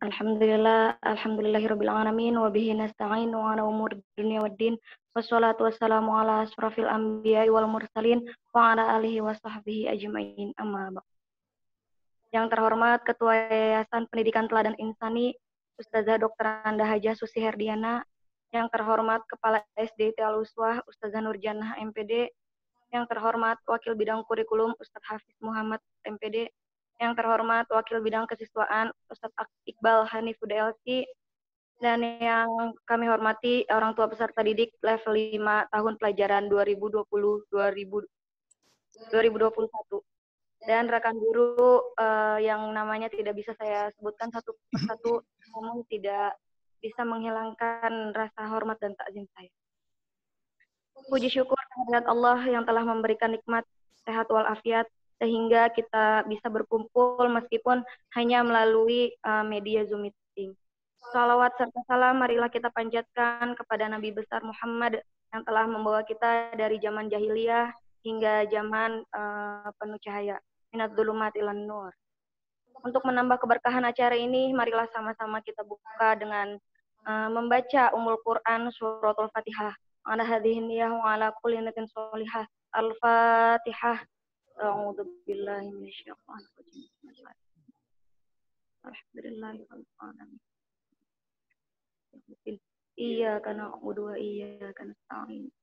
Alhamdulillahirabbil alamin wa bihi nasta'in wa ala umuri dunya waddin wassalatu wassalamu ala asrofil anbiya'i wal mursalin wa ala alihi wa sahbihi ajmain amma ba'd. Yang terhormat Ketua Yayasan Pendidikan Teladan Insani Ustazah Dr. Anda Hajah Susi Herdiana, yang terhormat Kepala SD Al-Uswah Ustazah Nurjanah MPD, yang terhormat Wakil Bidang Kurikulum Ustadz Hafiz Muhammad MPD, yang terhormat Wakil Bidang Kesiswaan Ustadz Iqbal Hanifuda LC, dan yang kami hormati orang tua peserta didik level 5 tahun pelajaran 2020-2021, dan rekan guru yang namanya tidak bisa saya sebutkan satu persatu, namun tidak bisa menghilangkan rasa hormat dan takzim saya. Puji syukur kehadirat Allah yang telah memberikan nikmat sehat walafiat sehingga kita bisa berkumpul meskipun hanya melalui media Zoom meeting. Salawat serta salam marilah kita panjatkan kepada Nabi besar Muhammad yang telah membawa kita dari zaman jahiliyah hingga zaman penuh cahaya. Minadz dzulumati ilan nur. Untuk menambah keberkahan acara ini, marilah sama-sama kita buka dengan membaca Ummul Quran suratul Fatihah. Ala hadhihi niyah wa ala kulli niyatin sholihah. Al-Fatihah. A'udzu billahi minasyaitonir rajim. Alhamdulillahirabbil alamin. Iyyaka na'budu wa iyyaka nasta'in.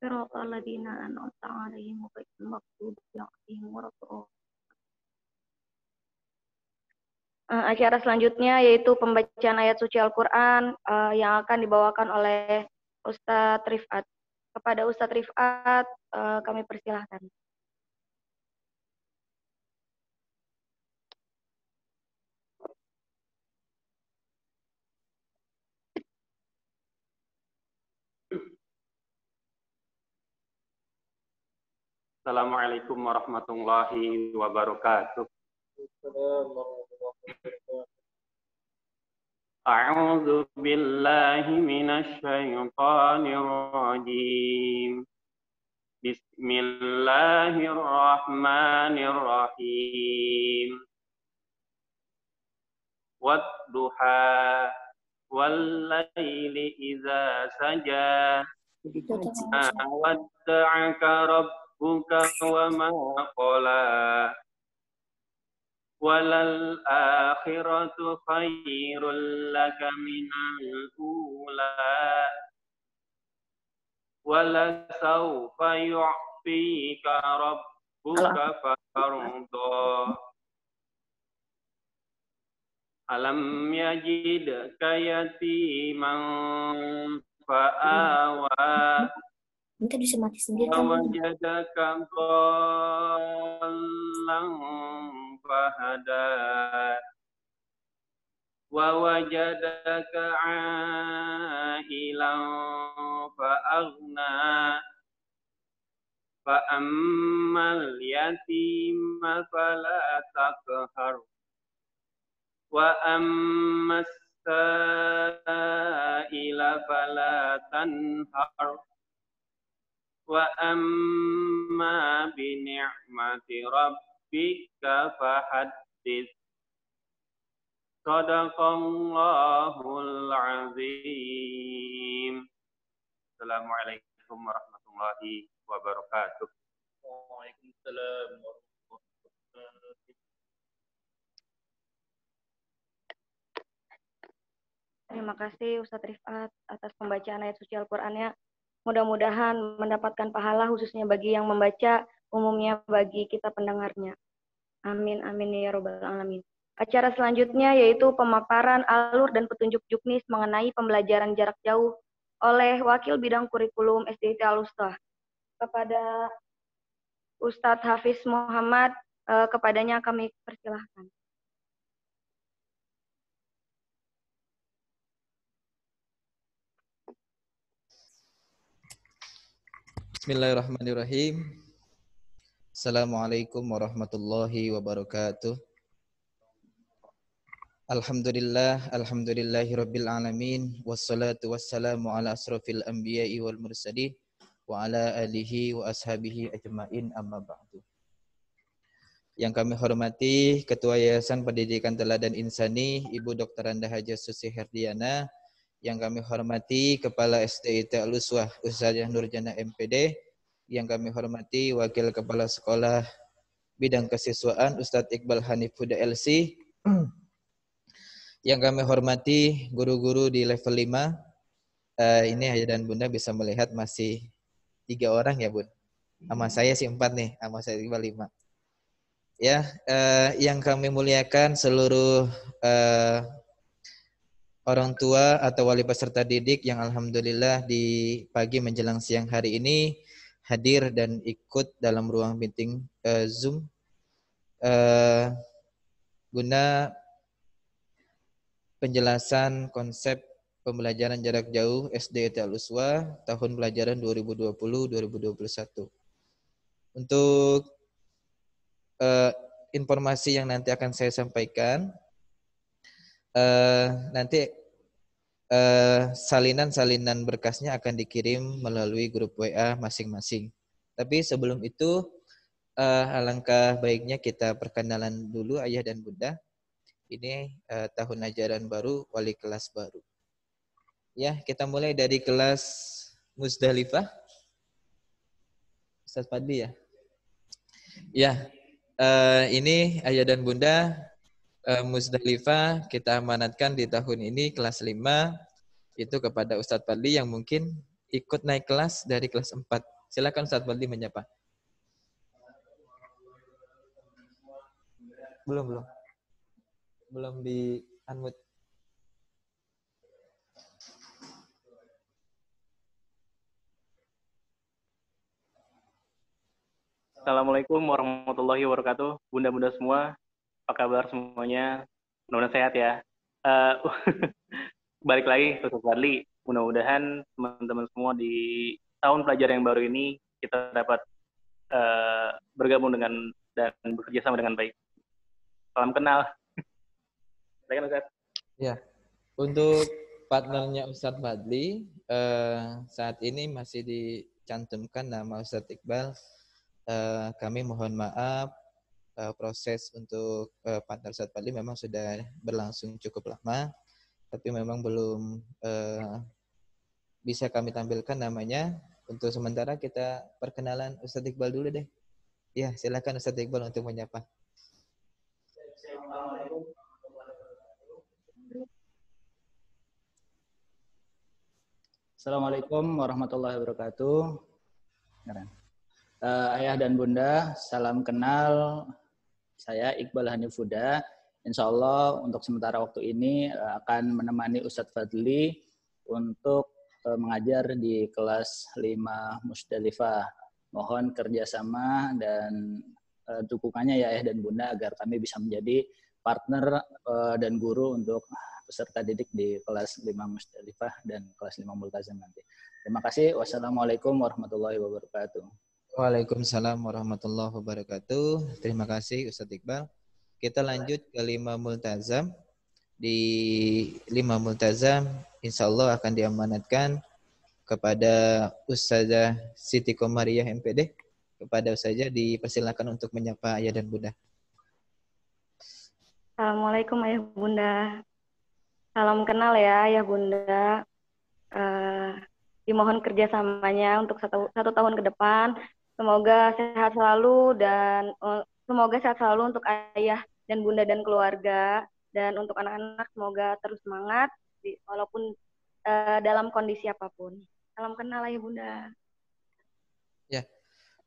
Shiratal ladzina an'amta 'alaihim ghairil maghdubi 'alaihim waladdallin. Acara selanjutnya yaitu pembacaan ayat suci Al-Quran yang akan dibawakan oleh Ustadz Rifat. Kepada Ustadz Rifat kami persilahkan. Assalamualaikum warahmatullahi wabarakatuh. A'udzu billahi minasy syaithanir rajim. Bismillahirrahmanirrahim. Wadduha wal laili idza saja. Ma wadda'aka rabbuka wa ma qala. Walal akhiratu khairul laka minal ula. Wala sawfa yu'tika rabbuka fatarda. Alam yajidka yatiman fa'awa. Mungkin bisa mati sendiri. Wajadaka dhallan fahada. Wa wajadaka 'ailan fa'aghna. Fa ammal yatima fala taqhar. Wa ammas sa'ila fala tanhar. Wa amma bi ni'mati rabbika fahaddits. Shadaqallahul azim. Assalamualaikum warahmatullahi wabarakatuh. Waalaikumsalam warahmatullahi wabarakatuh. Terima kasih Ustadz Rifat atas pembacaan ayat suci Al-Qur'annya. Mudah-mudahan mendapatkan pahala khususnya bagi yang membaca, umumnya bagi kita pendengarnya. Amin amin ya robbal alamin. Acara selanjutnya yaitu pemaparan alur dan petunjuk juknis mengenai pembelajaran jarak jauh oleh Wakil Bidang Kurikulum SDIT Al-Uswah. Kepada Ustadz Hafiz Muhammad, kepadanya kami persilahkan. Bismillahirrahmanirrahim. Assalamualaikum warahmatullahi wabarakatuh. Alhamdulillahirabbil alamin wassalatu wassalamu ala asrofil anbiya'i wal mursalin wa ala alihi wa ashabihi ajmain amma ba'du. Yang kami hormati Ketua Yayasan Pendidikan Teladan Insani, Ibu Dr. Anda Haja Susi Herdiana. Yang kami hormati Kepala SDIT Al-Uswah, Ustazah Nurjana MPD. Yang kami hormati Wakil Kepala Sekolah Bidang Kesiswaan, Ustadz Iqbal Hanif Huda LC. Yang kami hormati guru-guru di level 5. Ini Ayah dan Bunda bisa melihat masih 3 orang ya Bun. Sama saya sih 4 nih, sama saya Iqbal 5. Ya, yang kami muliakan seluruh orang tua atau wali peserta didik yang alhamdulillah di pagi menjelang siang hari ini hadir dan ikut dalam ruang meeting Zoom guna penjelasan konsep pembelajaran jarak jauh SDIT Al-Uswah tahun pelajaran 2020-2021. Untuk informasi yang nanti akan saya sampaikan, nanti salinan berkasnya akan dikirim melalui grup WA masing-masing. Tapi sebelum itu, alangkah baiknya kita perkenalan dulu Ayah dan Bunda. Ini tahun ajaran baru, wali kelas baru. Ya, kita mulai dari kelas Musdalifah. Ustaz Fadli ya. Ya, ini Ayah dan Bunda Musdalifah kita amanatkan di tahun ini kelas 5 itu kepada Ustadz Fadli yang mungkin ikut naik kelas dari kelas 4. Silakan Ustadz Fadli menyapa. Belum di unmute. Assalamualaikum warahmatullahi wabarakatuh. Bunda-bunda semua, apa kabar semuanya? Mudah-mudahan sehat ya. Balik lagi ke Ustaz Fadli. Mudah-mudahan teman-teman semua di tahun pelajaran yang baru ini kita dapat bergabung dengan dan bekerja sama dengan baik. Salam kenal. Silakan Ustaz. Ya, untuk partnernya Ustadz Fadli saat ini masih dicantumkan nama Ustadz Iqbal. Kami mohon maaf, proses untuk partner Ustadz Fadli memang sudah berlangsung cukup lama, tapi memang belum bisa kami tampilkan namanya. Untuk sementara kita perkenalan Ustadz Iqbal dulu deh. Ya, silakan Ustadz Iqbal untuk menyapa. Assalamualaikum warahmatullahi wabarakatuh. Ayah dan Bunda, salam kenal. Saya Iqbal Hanif Huda. Insya Allah untuk sementara waktu ini akan menemani Ustadz Fadli untuk mengajar di kelas 5 Musdalifah. Mohon kerjasama dan dukungannya ya Ayah dan Bunda agar kami bisa menjadi partner dan guru untuk peserta didik di kelas 5 Musdalifah dan kelas 5 Multazam nanti. Terima kasih. Wassalamualaikum warahmatullahi wabarakatuh. Waalaikumsalam warahmatullahi wabarakatuh. Terima kasih Ustadz Iqbal. Kita lanjut ke 5 Multazam. Di 5 Multazam insya Allah akan diamanatkan kepada Ustazah Siti Komariah MPD. Kepada Ustazah dipersilakan untuk menyapa Ayah dan Bunda. Assalamualaikum Ayah Bunda. Salam kenal ya Ayah Bunda. Dimohon kerjasamanya untuk satu tahun ke depan. Semoga sehat selalu dan semoga sehat selalu untuk Ayah dan Bunda dan keluarga. Dan untuk anak-anak semoga terus semangat walaupun dalam kondisi apapun. Salam kenal Ayah Bunda. Ya,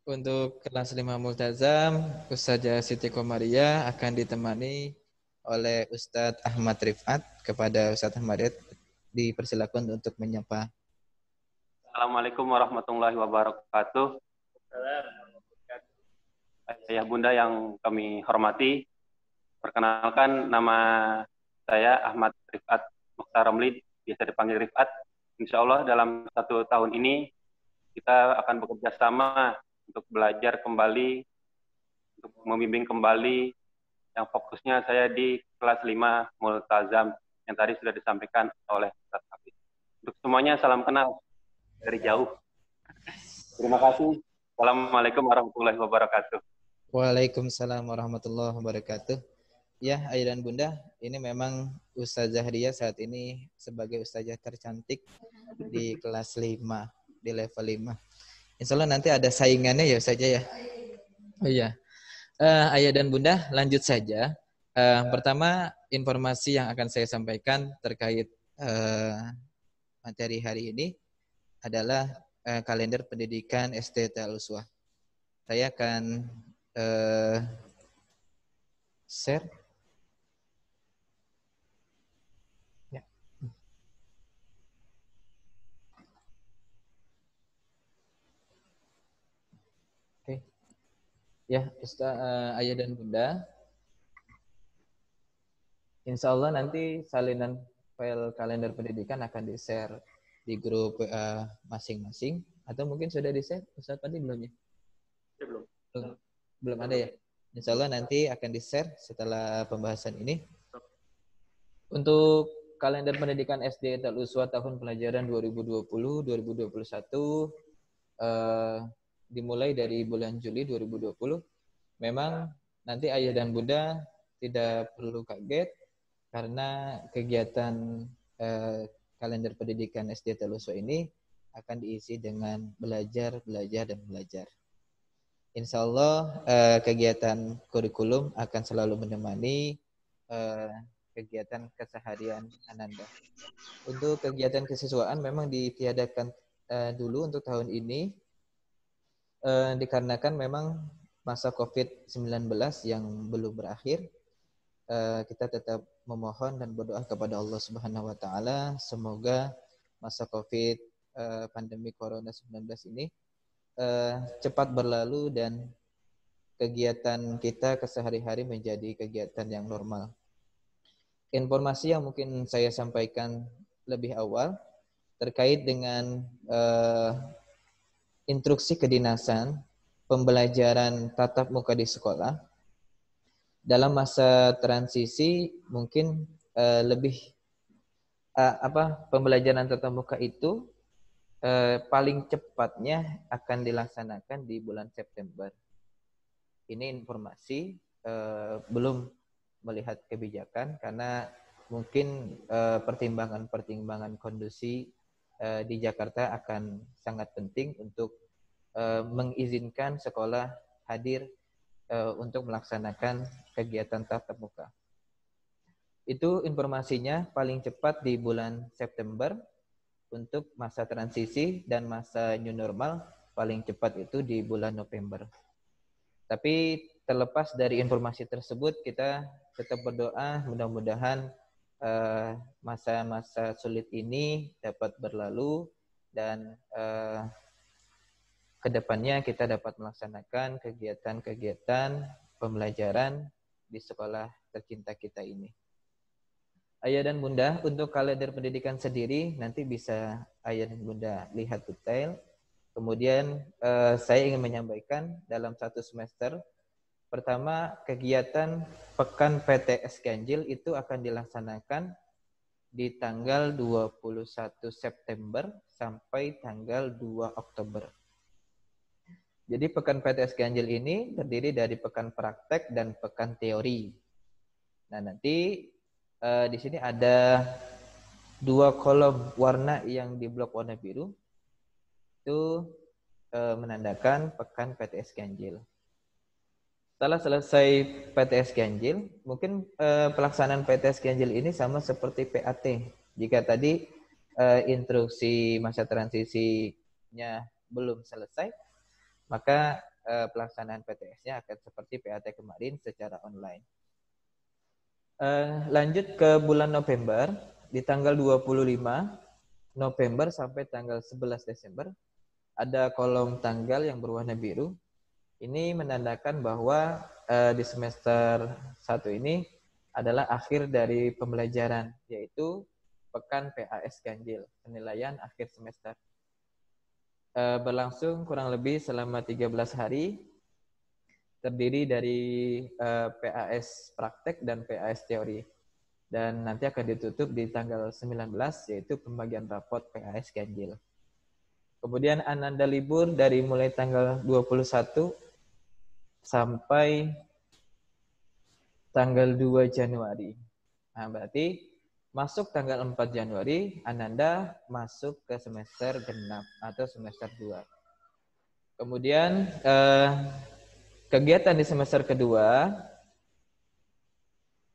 untuk kelas 5 Multazam, Ustazah Siti Komariah akan ditemani oleh Ustadz Ahmad Rifat. Kepada Ustadz Ahmad Rifat dipersilakan untuk menyapa. Assalamualaikum warahmatullahi wabarakatuh. Ayah Bunda yang kami hormati, perkenalkan nama saya Ahmad Rifat Mukhtar Ramli, biasa dipanggil Rifat. Insya Allah dalam 1 tahun ini kita akan bekerja sama untuk belajar kembali, untuk membimbing kembali, yang fokusnya saya di kelas 5 Multazam yang tadi sudah disampaikan oleh Ustaz Hafiz. Untuk semuanya salam kenal dari jauh. Terima kasih. Assalamualaikum warahmatullahi wabarakatuh. Waalaikumsalam warahmatullahi wabarakatuh. Ya, Ayah dan Bunda, ini memang Ustazah Ria saat ini sebagai Ustazah tercantik di kelas 5, di level 5. Insya Allah nanti ada saingannya ya Ustazah ya. Oh iya. Ayah dan Bunda, lanjut saja. Pertama, informasi yang akan saya sampaikan terkait materi hari ini adalah kalender pendidikan STT Al-Uswah. Saya akan share. Ya. Oke. Ya, Ayah dan Bunda. Insya Allah nanti salinan file kalender pendidikan akan di-share di grup masing-masing. Atau mungkin sudah di-share, Ustaz Pandi belum ya? Belum. Belum ada ya? Insya Allah nanti akan di-share setelah pembahasan ini. Untuk kalender pendidikan SD Al-Uswah tahun pelajaran 2020-2021 dimulai dari bulan Juli 2020. Memang nanti Ayah dan Bunda tidak perlu kaget karena kegiatan kalender pendidikan SD Al-Uswah ini akan diisi dengan belajar, dan belajar. Insya Allah kegiatan kurikulum akan selalu menemani kegiatan keseharian Ananda. Untuk kegiatan kesiswaan memang ditiadakan dulu untuk tahun ini dikarenakan memang masa COVID-19 yang belum berakhir. Kita tetap memohon dan berdoa kepada Allah Subhanahu wa taala semoga masa Covid pandemi Corona 19 ini cepat berlalu dan kegiatan kita kesehari-hari menjadi kegiatan yang normal. Informasi yang mungkin saya sampaikan lebih awal terkait dengan instruksi kedinasan pembelajaran tatap muka di sekolah. Dalam masa transisi mungkin pembelajaran tatap muka itu paling cepatnya akan dilaksanakan di bulan September. Ini informasi belum melihat kebijakan karena mungkin pertimbangan kondisi di Jakarta akan sangat penting untuk mengizinkan sekolah hadir untuk melaksanakan kegiatan tatap muka. Itu informasinya paling cepat di bulan September untuk masa transisi dan masa new normal paling cepat itu di bulan November. Tapi terlepas dari informasi tersebut kita tetap berdoa mudah-mudahan masa-masa sulit ini dapat berlalu dan kedepannya kita dapat melaksanakan kegiatan-kegiatan pembelajaran di sekolah tercinta kita ini. Ayah dan Bunda, untuk kalender pendidikan sendiri nanti bisa Ayah dan Bunda lihat detail. Kemudian saya ingin menyampaikan dalam satu semester, pertama kegiatan Pekan PTS Ganjil itu akan dilaksanakan di tanggal 21 September sampai tanggal 2 Oktober. Jadi Pekan PTS Ganjil ini terdiri dari pekan praktek dan pekan teori. Nah nanti di sini ada 2 kolom warna yang di blok warna biru. Itu menandakan Pekan PTS Ganjil. Setelah selesai PTS Ganjil, mungkin pelaksanaan PTS Ganjil ini sama seperti PAT. Jika tadi instruksi masa transisinya belum selesai, maka pelaksanaan PTS-nya akan seperti PAT kemarin secara online. Lanjut ke bulan November, di tanggal 25 November sampai tanggal 11 Desember, ada kolom tanggal yang berwarna biru. Ini menandakan bahwa di semester 1 ini adalah akhir dari pembelajaran, yaitu Pekan PAS Ganjil, penilaian akhir semester. Berlangsung kurang lebih selama 13 hari, terdiri dari PAS praktek dan PAS teori. Dan nanti akan ditutup di tanggal 19, yaitu pembagian rapot PAS Ganjil. Kemudian Ananda libur dari mulai tanggal 21 sampai tanggal 2 Januari. Nah, berarti masuk tanggal 4 Januari, Ananda masuk ke semester genap atau semester 2. Kemudian kegiatan di semester kedua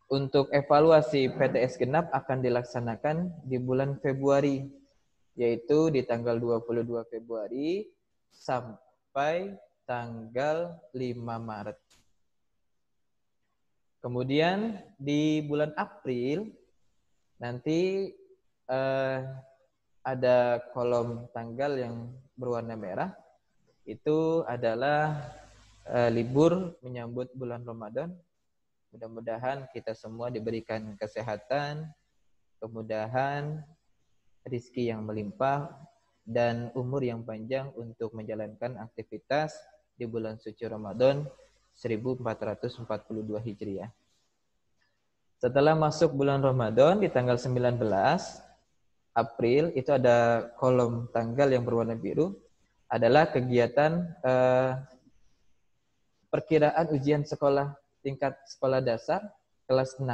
untuk evaluasi PTS genap akan dilaksanakan di bulan Februari, yaitu di tanggal 22 Februari sampai tanggal 5 Maret. Kemudian di bulan April nanti ada kolom tanggal yang berwarna merah. Itu adalah libur menyambut bulan Ramadan. Mudah-mudahan kita semua diberikan kesehatan, kemudahan, rizki yang melimpah, dan umur yang panjang untuk menjalankan aktivitas di bulan suci Ramadan 1442 Hijriah. Setelah masuk bulan Ramadan di tanggal 19 April, itu ada kolom tanggal yang berwarna biru, adalah kegiatan perkiraan ujian sekolah tingkat sekolah dasar kelas 6.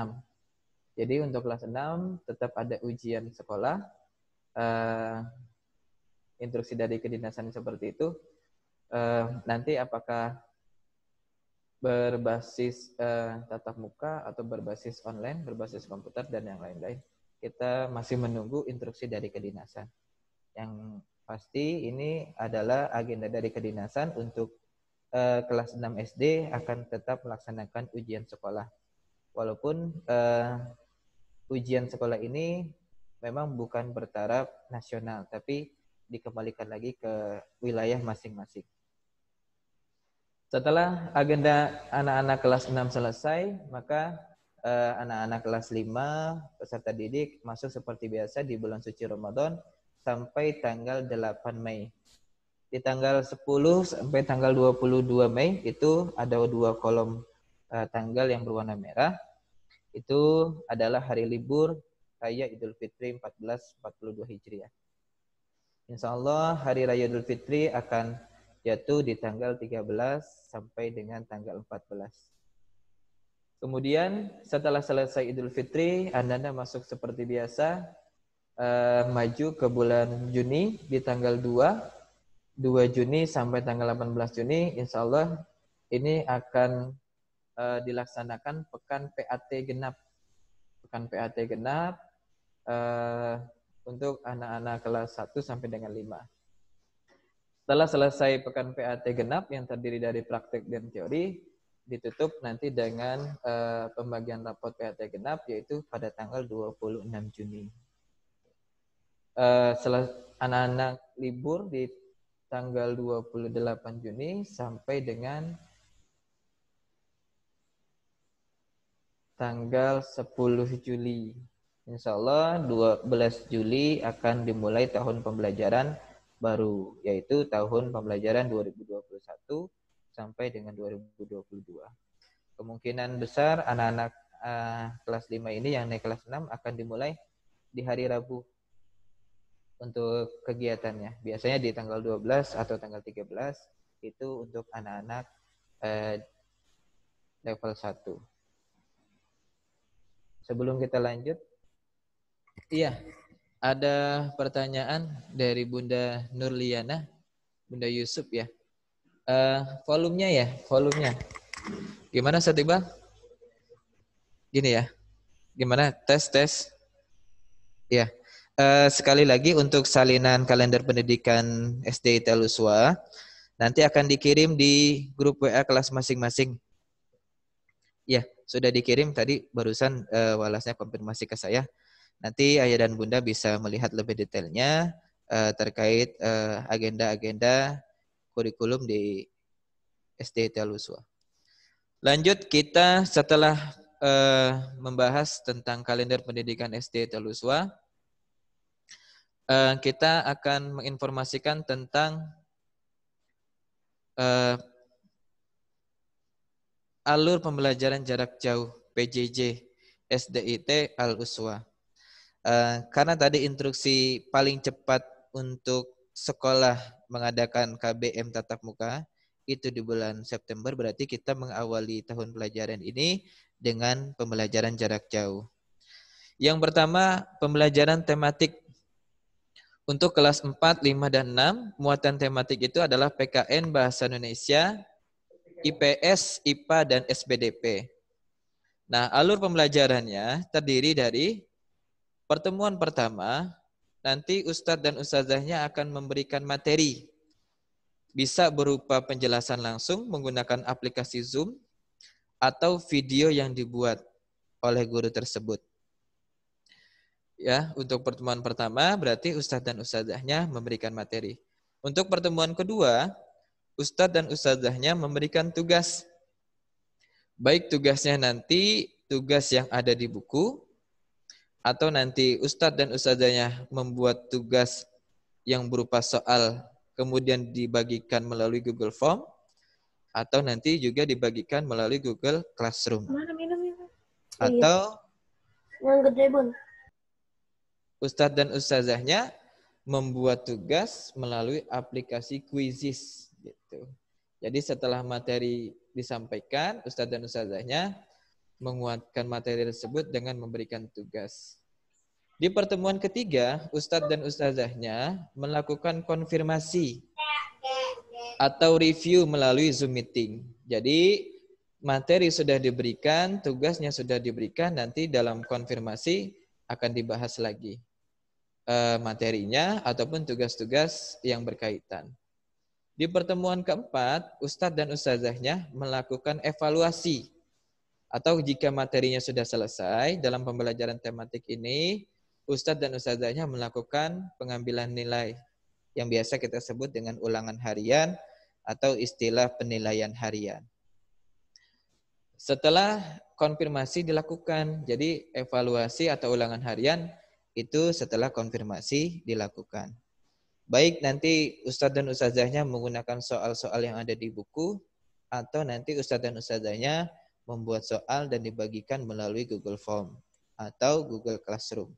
Jadi untuk kelas 6 tetap ada ujian sekolah, instruksi dari kedinasan seperti itu. Nanti apakah berbasis tatap muka atau berbasis online, berbasis komputer, dan yang lain-lain. Kita masih menunggu instruksi dari kedinasan. Yang pasti ini adalah agenda dari kedinasan untuk kelas 6 SD akan tetap melaksanakan ujian sekolah. Walaupun ujian sekolah ini memang bukan bertaraf nasional, tapi dikembalikan lagi ke wilayah masing-masing. Setelah agenda anak-anak kelas 6 selesai, maka anak-anak kelas 5 peserta didik masuk seperti biasa di bulan suci Ramadan sampai tanggal 8 Mei. Di tanggal 10 sampai tanggal 22 Mei itu ada 2 kolom tanggal yang berwarna merah. Itu adalah hari libur Raya Idul Fitri 1442 Hijriah. Insya Allah hari Raya Idul Fitri akan jatuh di tanggal 13 sampai dengan tanggal 14. Kemudian setelah selesai Idul Fitri, Anda masuk seperti biasa, maju ke bulan Juni di tanggal 2 Juni sampai tanggal 18 Juni, insya Allah ini akan dilaksanakan Pekan PAT Genap. Pekan PAT Genap untuk anak-anak kelas 1 sampai dengan 5. Setelah selesai Pekan PAT Genap yang terdiri dari praktek dan teori, ditutup nanti dengan pembagian rapot PAT Genap, yaitu pada tanggal 26 Juni. Setelah anak-anak libur di tanggal 28 Juni sampai dengan tanggal 10 Juli. Insya Allah 12 Juli akan dimulai tahun pembelajaran baru, yaitu tahun pembelajaran 2021 sampai dengan 2022. Kemungkinan besar anak-anak kelas 5 ini yang naik kelas 6 akan dimulai di hari Rabu untuk kegiatannya. Biasanya di tanggal 12 atau tanggal 13 itu untuk anak-anak level 1. Sebelum kita lanjut, iya, ada pertanyaan dari Bunda Nurliana, Bunda Yusuf ya. Volumenya. Gimana Ustaz Iqbal? Gini ya. Gimana? Tes. Ya. Sekali lagi untuk salinan kalender pendidikan SD Teluswa nanti akan dikirim di grup WA kelas masing-masing. Ya, sudah dikirim tadi barusan Walasnya konfirmasi ke saya. Nanti Ayah dan Bunda bisa melihat lebih detailnya terkait agenda-agenda kurikulum di SD Teluswa. Lanjut, kita setelah membahas tentang kalender pendidikan SD Teluswa, kita akan menginformasikan tentang alur pembelajaran jarak jauh PJJ SDIT Al-Uswa. Karena tadi instruksi paling cepat untuk sekolah mengadakan KBM tatap muka itu di bulan September, berarti kita mengawali tahun pelajaran ini dengan pembelajaran jarak jauh. Yang pertama, pembelajaran tematik. Untuk kelas 4, 5, dan 6, muatan tematik itu adalah PKN Bahasa Indonesia, IPS, IPA, dan SBDP. Nah, alur pembelajarannya terdiri dari pertemuan pertama, nanti Ustadz dan Ustazahnya akan memberikan materi. Bisa berupa penjelasan langsung menggunakan aplikasi Zoom atau video yang dibuat oleh guru tersebut. Ya, untuk pertemuan pertama berarti Ustadz dan Ustazahnya memberikan materi. Untuk pertemuan kedua, Ustadz dan Ustazahnya memberikan tugas. Baik tugasnya nanti tugas yang ada di buku, atau nanti Ustadz dan Ustazahnya membuat tugas yang berupa soal kemudian dibagikan melalui Google Form, atau nanti juga dibagikan melalui Google Classroom. Atau Yang gede, Bun. Ustadz dan Ustazahnya membuat tugas melalui aplikasi Quizizz gitu. Jadi setelah materi disampaikan, Ustadz dan Ustazahnya menguatkan materi tersebut dengan memberikan tugas. Di pertemuan ketiga, Ustadz dan Ustazahnya melakukan konfirmasi atau review melalui Zoom meeting. Jadi materi sudah diberikan, tugasnya sudah diberikan, nanti dalam konfirmasi akan dibahas lagi materinya ataupun tugas-tugas yang berkaitan. Di pertemuan keempat, Ustadz dan Ustazahnya melakukan evaluasi. Atau jika materinya sudah selesai dalam pembelajaran tematik ini, Ustadz dan Ustazahnya melakukan pengambilan nilai yang biasa kita sebut dengan ulangan harian atau istilah penilaian harian. Setelah konfirmasi dilakukan, jadi evaluasi atau ulangan harian itu setelah konfirmasi dilakukan. Baik nanti Ustadz dan Ustazahnya menggunakan soal-soal yang ada di buku, atau nanti Ustadz dan Ustazahnya membuat soal dan dibagikan melalui Google Form atau Google Classroom.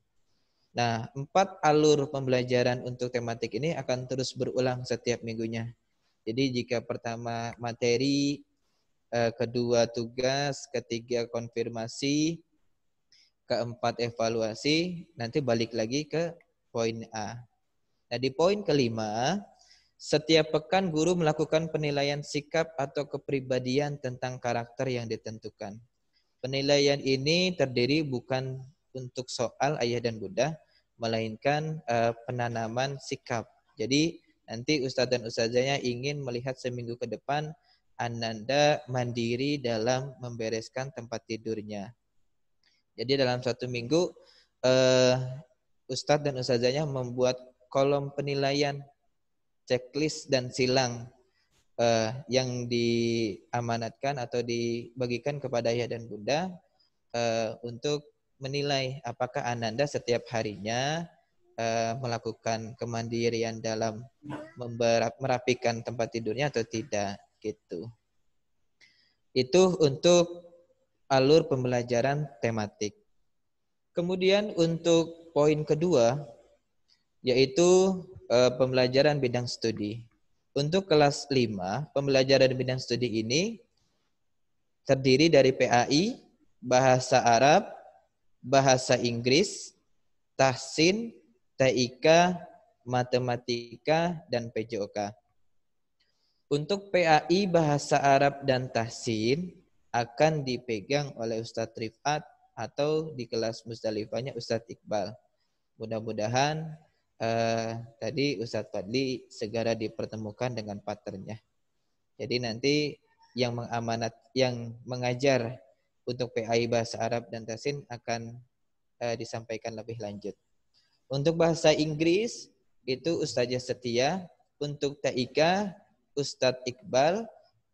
Nah, 4 alur pembelajaran untuk tematik ini akan terus berulang setiap minggunya. Jadi jika pertama materi, kedua tugas, ketiga konfirmasi, keempat evaluasi, nanti balik lagi ke poin A. Nah, di poin kelima, setiap pekan guru melakukan penilaian sikap atau kepribadian tentang karakter yang ditentukan. Penilaian ini terdiri bukan untuk soal ayah dan bunda, melainkan penanaman sikap. Jadi nanti Ustadz dan Ustazahnya ingin melihat seminggu ke depan Ananda mandiri dalam membereskan tempat tidurnya. Jadi dalam 1 minggu Ustadz dan Ustazahnya membuat kolom penilaian, checklist dan silang yang diamanatkan atau dibagikan kepada ayah dan bunda untuk menilai apakah Ananda setiap harinya melakukan kemandirian dalam merapikan tempat tidurnya atau tidak gitu. Itu untuk alur pembelajaran tematik. Kemudian untuk poin kedua yaitu pembelajaran bidang studi. Untuk kelas 5, pembelajaran bidang studi ini terdiri dari PAI, Bahasa Arab, Bahasa Inggris, Tahsin, TIK, Matematika, dan PJOK. Untuk PAI, Bahasa Arab, dan Tahsin akan dipegang oleh Ustadz Rifat atau di kelas Musdalifahnya Ustadz Iqbal. Mudah-mudahan tadi Ustadz Fadli segera dipertemukan dengan partnernya. Jadi nanti yang mengajar untuk PAI Bahasa Arab dan Tahsin akan disampaikan lebih lanjut. Untuk bahasa Inggris itu Ustazah Setia, untuk TIK Ustadz Iqbal,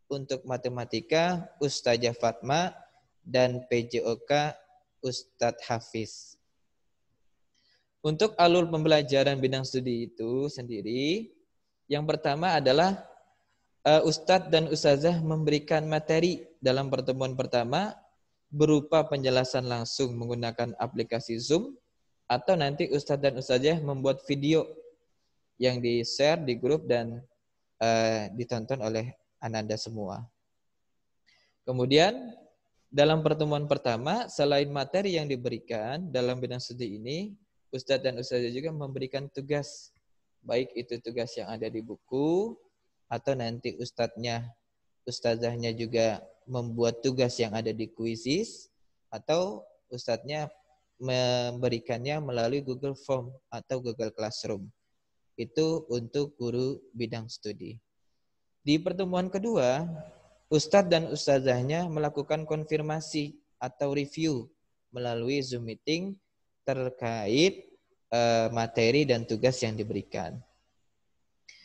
untuk matematika Ustazah Fatma, dan PJOK Ustadz Hafiz. Untuk alur pembelajaran bidang studi itu sendiri, yang pertama adalah Ustadz dan Ustazah memberikan materi dalam pertemuan pertama berupa penjelasan langsung menggunakan aplikasi Zoom, atau nanti Ustadz dan Ustazah membuat video yang di-share di grup dan ditonton oleh Ananda semua. Kemudian dalam pertemuan pertama, selain materi yang diberikan dalam bidang studi ini, Ustadz dan Ustazah juga memberikan tugas. Baik itu tugas yang ada di buku, atau nanti Ustazahnya juga membuat tugas yang ada di kuisis, atau Ustadznya memberikannya melalui Google Form atau Google Classroom. Itu untuk guru bidang studi. Di pertemuan kedua, Ustadz dan Ustazahnya melakukan konfirmasi atau review melalui Zoom meeting terkait materi dan tugas yang diberikan.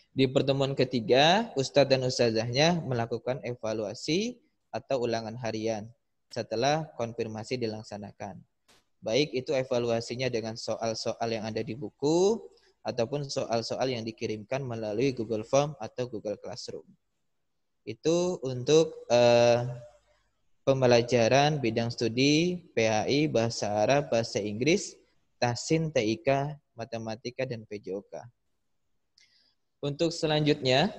Di pertemuan ketiga, Ustadz dan Ustazahnya melakukan evaluasi atau ulangan harian setelah konfirmasi dilaksanakan. Baik itu evaluasinya dengan soal-soal yang ada di buku ataupun soal-soal yang dikirimkan melalui Google Form atau Google Classroom. Itu untuk pembelajaran bidang studi PHI, Bahasa Arab, Bahasa Inggris, Tahsin, TIK, Matematika, dan PJOK. Untuk selanjutnya,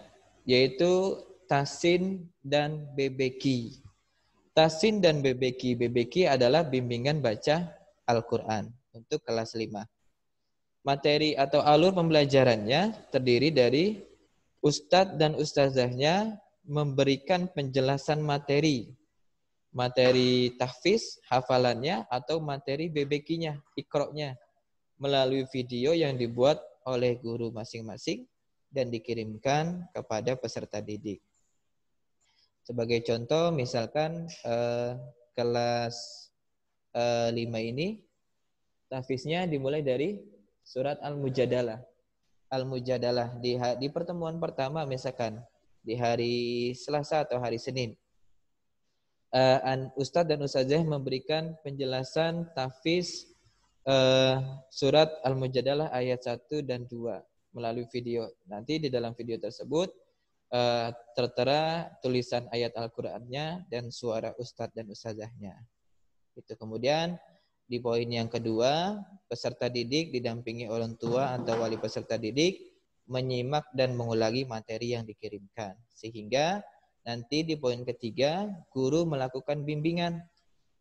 yaitu Tahsin dan BBQ. Tahsin dan BBQ. BBQ adalah bimbingan baca Al-Quran untuk kelas 5. Materi atau alur pembelajarannya terdiri dari Ustadz dan Ustazahnya memberikan penjelasan materi tahfiz, hafalannya, atau materi BBQ-nya, Iqra-nya, melalui video yang dibuat oleh guru masing-masing dan dikirimkan kepada peserta didik. Sebagai contoh, misalkan kelas 5 ini, tahfiznya dimulai dari surat Al-Mujadalah. Al-Mujadalah di pertemuan pertama, misalkan di hari Selasa atau hari Senin, Ustadz dan Ustazah memberikan penjelasan tahfiz surat Al-Mujadalah ayat 1 dan 2 melalui video. Nanti di dalam video tersebut tertera tulisan ayat Al-Qur'annya dan suara Ustadz dan Ustazahnya. Itu kemudian di poin yang kedua, peserta didik didampingi orang tua atau wali peserta didik menyimak dan mengulangi materi yang dikirimkan. Sehingga nanti di poin ketiga, guru melakukan bimbingan.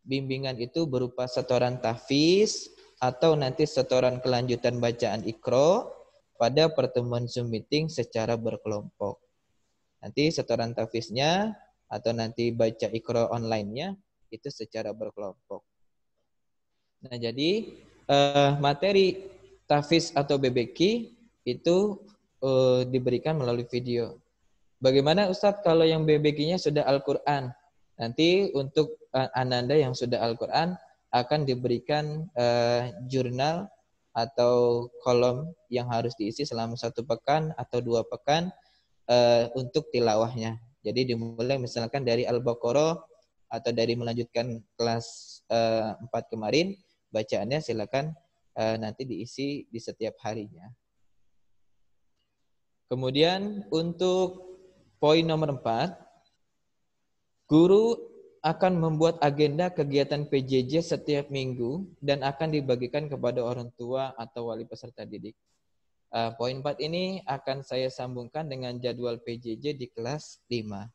Bimbingan itu berupa setoran tahfiz atau nanti setoran kelanjutan bacaan Iqra pada pertemuan Zoom meeting secara berkelompok. Nanti setoran tahfiznya atau nanti baca Iqra online-nya itu secara berkelompok. Nah, jadi materi tahfiz atau BBQ itu diberikan melalui video. Bagaimana Ustadz kalau yang BBQ-nya sudah Al-Quran? Nanti untuk Ananda yang sudah Al-Quran akan diberikan jurnal atau kolom yang harus diisi selama 1 pekan atau 2 pekan untuk tilawahnya. Jadi dimulai misalkan dari Al-Baqarah atau dari melanjutkan kelas 4 kemarin, bacaannya silakan nanti diisi di setiap harinya. Kemudian untuk poin nomor 4, guru akan membuat agenda kegiatan PJJ setiap minggu dan akan dibagikan kepada orang tua atau wali peserta didik. Poin 4 ini akan saya sambungkan dengan jadwal PJJ di kelas 5.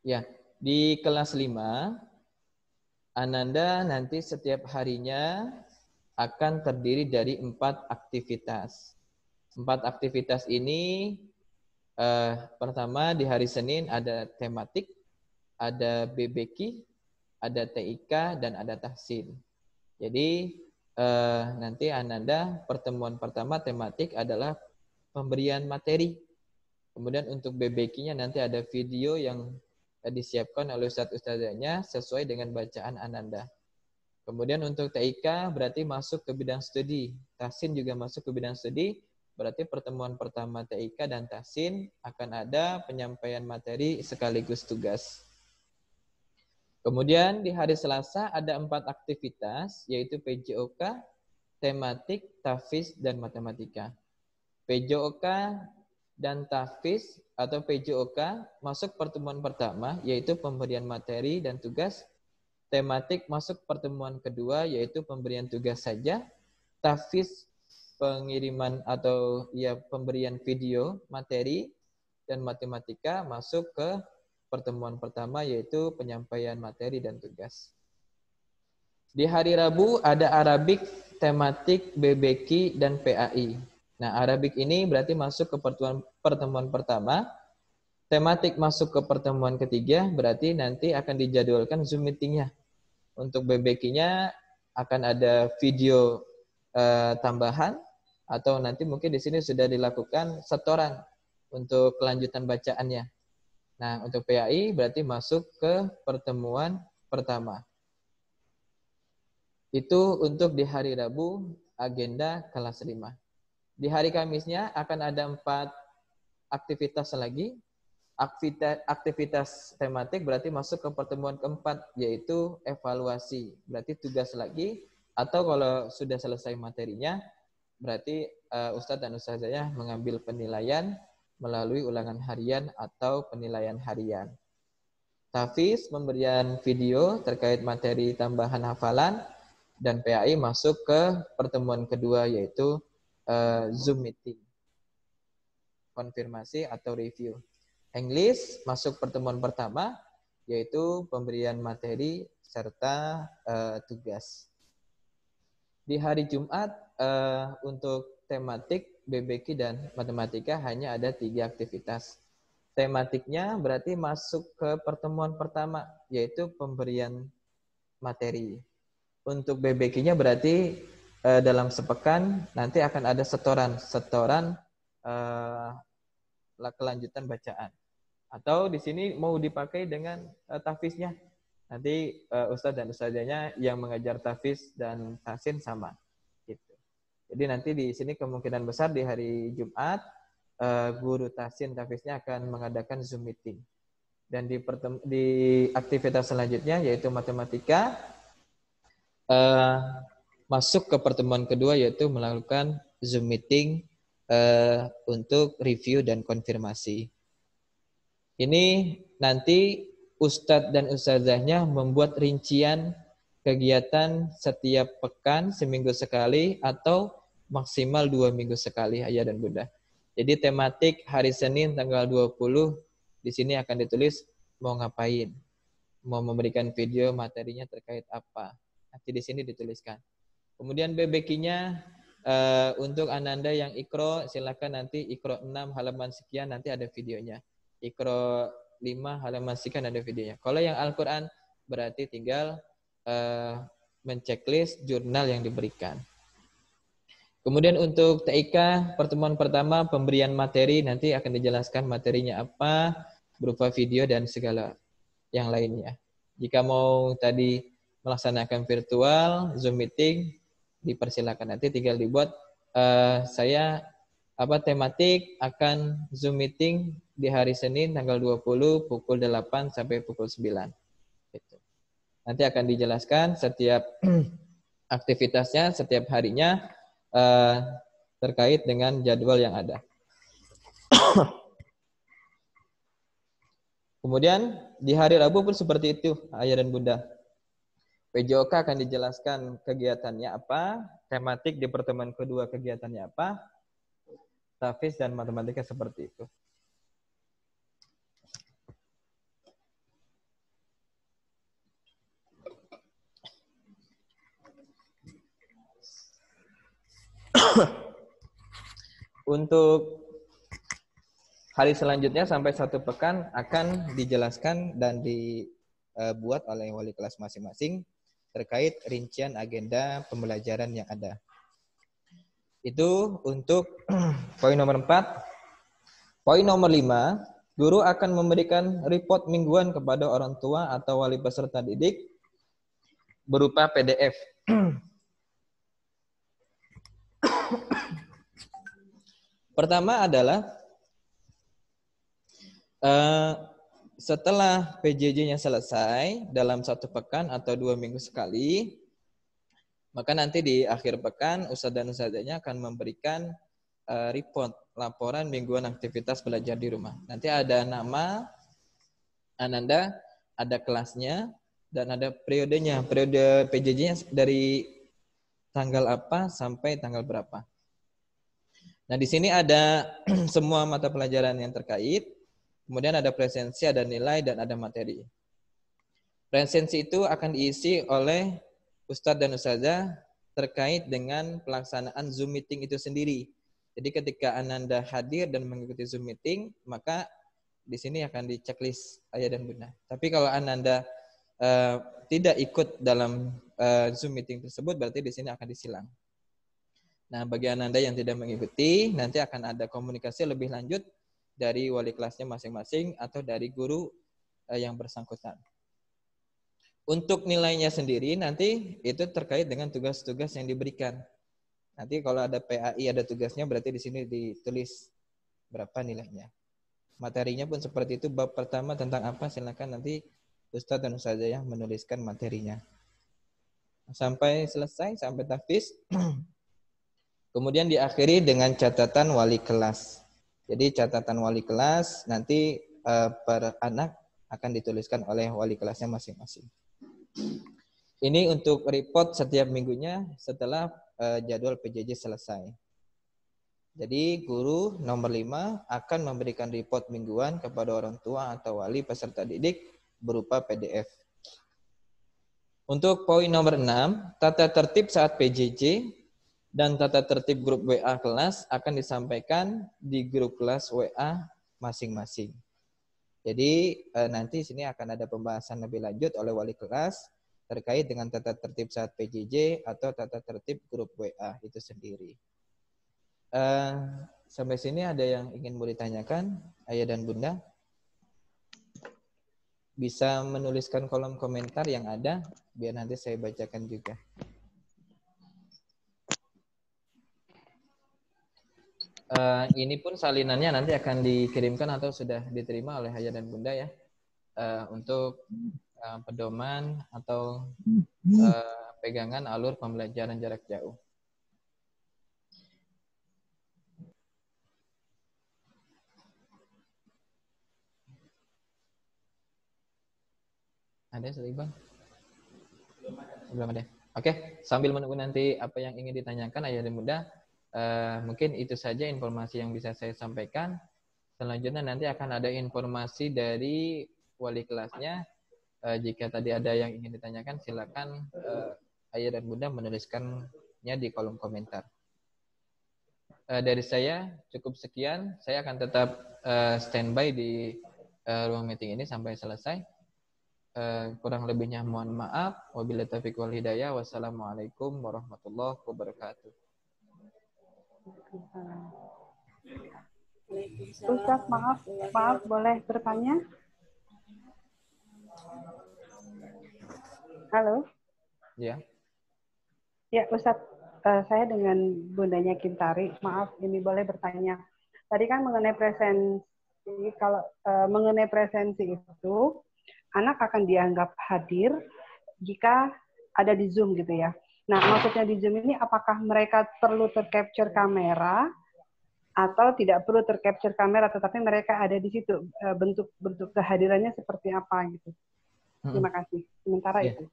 Ya, di kelas 5, Ananda nanti setiap harinya akan terdiri dari 4 aktivitas. 4 aktivitas ini pertama di hari Senin ada tematik, ada BBQ, ada TIK, dan ada tahsin. Jadi nanti Ananda pertemuan pertama tematik adalah pemberian materi. Kemudian untuk BBQ-nya nanti ada video yang disiapkan oleh Ustadz-Ustazahnya sesuai dengan bacaan Ananda. Kemudian untuk TIK berarti masuk ke bidang studi. Tahsin juga masuk ke bidang studi. Berarti pertemuan pertama TIK dan Tahsin akan ada penyampaian materi sekaligus tugas. Kemudian di hari Selasa ada 4 aktivitas, yaitu PJOK, tematik, tahfiz, dan matematika. PJOK dan tahfiz atau PJOK masuk pertemuan pertama, yaitu pemberian materi dan tugas. Tematik masuk pertemuan kedua, yaitu pemberian tugas saja. Tahfiz pengiriman atau ya pemberian video materi dan matematika masuk ke pertemuan pertama, yaitu penyampaian materi dan tugas. Di hari Rabu ada Arabik, tematik, BBQ, dan PAI. Nah, Arabik ini berarti masuk ke pertemuan pertama. Tematik masuk ke pertemuan ketiga, berarti nanti akan dijadwalkan Zoom meeting-nya. Untuk BBQ-nya akan ada video tambahan, atau nanti mungkin di sini sudah dilakukan setoran untuk kelanjutan bacaannya. Nah, untuk PAI berarti masuk ke pertemuan pertama. Itu untuk di hari Rabu, agenda kelas 5. Di hari Kamisnya akan ada 4 aktivitas lagi. Aktivitas tematik berarti masuk ke pertemuan keempat, yaitu evaluasi. Berarti tugas lagi, atau kalau sudah selesai materinya, berarti Ustadz dan Ustazahnya mengambil penilaian melalui ulangan harian atau penilaian harian. Tafiz, pemberian video terkait materi tambahan hafalan, dan PAI masuk ke pertemuan kedua, yaitu Zoom meeting, konfirmasi atau review. English masuk pertemuan pertama, yaitu pemberian materi serta tugas. Di hari Jumat untuk tematik, BBQ, dan matematika hanya ada 3 aktivitas. Tematiknya berarti masuk ke pertemuan pertama, yaitu pemberian materi. Untuk BBQ-nya berarti dalam sepekan nanti akan ada setoran kelanjutan bacaan. Atau di sini mau dipakai dengan tahfiznya. Nanti Ustadz dan Ustazahnya yang mengajar tahfiz dan tahsin sama. Gitu. Jadi nanti di sini kemungkinan besar di hari Jumat guru tahsin tahfiznya akan mengadakan Zoom meeting. Dan di aktivitas selanjutnya yaitu matematika, masuk ke pertemuan kedua, yaitu melakukan Zoom meeting untuk review dan konfirmasi. Ini nanti Ustadz dan Ustazahnya membuat rincian kegiatan setiap pekan, seminggu sekali, atau maksimal 2 minggu sekali, Ayah dan Bunda. Jadi tematik hari Senin tanggal 20, di sini akan ditulis mau ngapain, mau memberikan video materinya terkait apa. Nanti di sini dituliskan. Kemudian BBQ-nya untuk Ananda yang Iqra, silakan nanti Iqra 6 halaman sekian nanti ada videonya. Iqra 5 halaman sekian ada videonya. Kalau yang Al-Quran berarti tinggal menceklis jurnal yang diberikan. Kemudian untuk TIK pertemuan pertama pemberian materi, nanti akan dijelaskan materinya apa, berupa video dan segala yang lainnya. Jika mau tadi melaksanakan virtual Zoom meeting, dipersilakan, nanti tinggal dibuat tematik akan Zoom meeting di hari Senin tanggal 20 pukul 8 sampai pukul 9. Gitu. Nanti akan dijelaskan setiap aktivitasnya setiap harinya terkait dengan jadwal yang ada. Kemudian di hari Rabu pun seperti itu, Ayah dan Bunda. PJOK akan dijelaskan kegiatannya apa, tematik di pertemuan kedua kegiatannya apa, tahfiz dan matematika seperti itu. Untuk hari selanjutnya sampai 1 pekan akan dijelaskan dan dibuat oleh wali kelas masing-masing terkait rincian agenda pembelajaran yang ada. Itu untuk poin nomor 4. Poin nomor 5, guru akan memberikan report mingguan kepada orang tua atau wali peserta didik berupa PDF. Pertama adalah setelah PJJ-nya selesai dalam 1 pekan atau 2 minggu sekali, maka nanti di akhir pekan Ustadz dan Ustazahnya akan memberikan report, laporan mingguan aktivitas belajar di rumah. Nanti ada nama Ananda, ada kelasnya, dan ada periodenya. Periode PJJ-nya dari tanggal apa sampai tanggal berapa. Nah, di sini ada semua mata pelajaran yang terkait, kemudian ada presensi, ada nilai, dan ada materi. Presensi itu akan diisi oleh Ustadz dan Ustazah terkait dengan pelaksanaan Zoom meeting itu sendiri. Jadi ketika Ananda hadir dan mengikuti Zoom meeting, maka di sini akan di checklist ayah dan bunda. Tapi kalau Ananda tidak ikut dalam Zoom meeting tersebut, berarti di sini akan disilang. Nah, bagi Ananda yang tidak mengikuti, nanti akan ada komunikasi lebih lanjut dari wali kelasnya masing-masing atau dari guru yang bersangkutan. Untuk nilainya sendiri nanti itu terkait dengan tugas-tugas yang diberikan. Nanti kalau ada PAI ada tugasnya, berarti di sini ditulis berapa nilainya. Materinya pun seperti itu. Bab pertama tentang apa, silakan nanti Ustadz dan Ustazah yang menuliskan materinya. Sampai selesai, sampai tahfiz. Kemudian diakhiri dengan catatan wali kelas. Jadi catatan wali kelas nanti per anak akan dituliskan oleh wali kelasnya masing-masing. Ini untuk report setiap minggunya setelah jadwal PJJ selesai. Jadi guru nomor 5 akan memberikan report mingguan kepada orang tua atau wali peserta didik berupa PDF. Untuk poin nomor 6, tata tertib saat PJJ dan tata tertib grup WA kelas akan disampaikan di grup kelas WA masing-masing. Jadi nanti sini akan ada pembahasan lebih lanjut oleh wali kelas terkait dengan tata tertib saat PJJ atau tata tertib grup WA itu sendiri. Sampai sini ada yang ingin mau ditanyakan, ayah dan bunda? Bisa menuliskan kolom komentar yang ada, biar nanti saya bacakan juga. Ini pun salinannya nanti akan dikirimkan atau sudah diterima oleh ayah dan bunda ya, untuk pedoman atau pegangan alur pembelajaran jarak jauh. Ada sudah Bang? Belum ada. Oke, sambil menunggu nanti apa yang ingin ditanyakan ayah dan bunda, mungkin itu saja informasi yang bisa saya sampaikan. Selanjutnya nanti akan ada informasi dari wali kelasnya. Jika tadi ada yang ingin ditanyakan, silakan ayah dan bunda menuliskannya di kolom komentar. Dari saya cukup sekian. Saya akan tetap standby di ruang meeting ini sampai selesai. Kurang lebihnya mohon maaf. Wabillahi taufiq wal hidayah. Wassalamualaikum warahmatullahi wabarakatuh. Ustaz, maaf boleh bertanya? Halo? Ya. Ya, Ustaz, saya dengan Bundanya Kintari. Maaf, ini boleh bertanya. Tadi kan mengenai presensi, kalau mengenai presensi itu, anak akan dianggap hadir jika ada di Zoom gitu ya. Nah, maksudnya di Zoom ini apakah mereka perlu tercapture kamera atau tidak perlu tercapture kamera, tetapi mereka ada di situ, bentuk kehadirannya seperti apa gitu. Terima kasih. Sementara itu.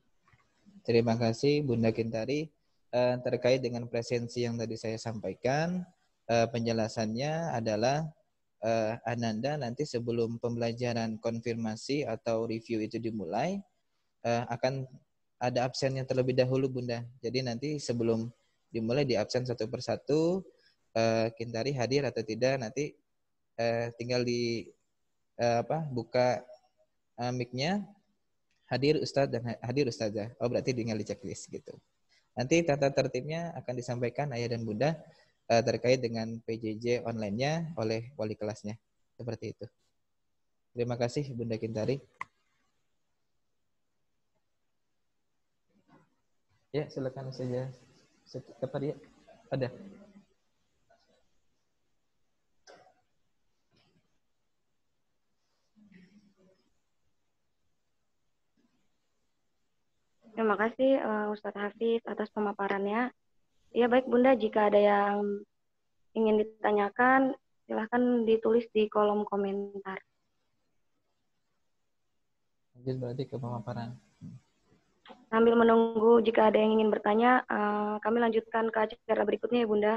Terima kasih Bunda Kintari. Terkait dengan presensi yang tadi saya sampaikan, penjelasannya adalah Ananda nanti sebelum pembelajaran konfirmasi atau review itu dimulai, akan ada absennya terlebih dahulu Bunda. Jadi nanti sebelum dimulai di absen satu persatu, Kintari hadir atau tidak, nanti tinggal di buka mic-nya, hadir Ustadz dan hadir Ustazah. Oh, berarti tinggal di checklist gitu. Nanti tata tertibnya akan disampaikan ayah dan bunda terkait dengan PJJ online-nya oleh wali kelasnya. Seperti itu. Terima kasih Bunda Kintari. Ya, silakan saja. Siapa dia? Ada. Terima kasih Ustadz Hafiz atas pemaparannya. Ya baik Bunda, jika ada yang ingin ditanyakan, silahkan ditulis di kolom komentar. Lanjut berarti ke pemaparan. Sambil menunggu jika ada yang ingin bertanya, kami lanjutkan ke acara berikutnya ya Bunda.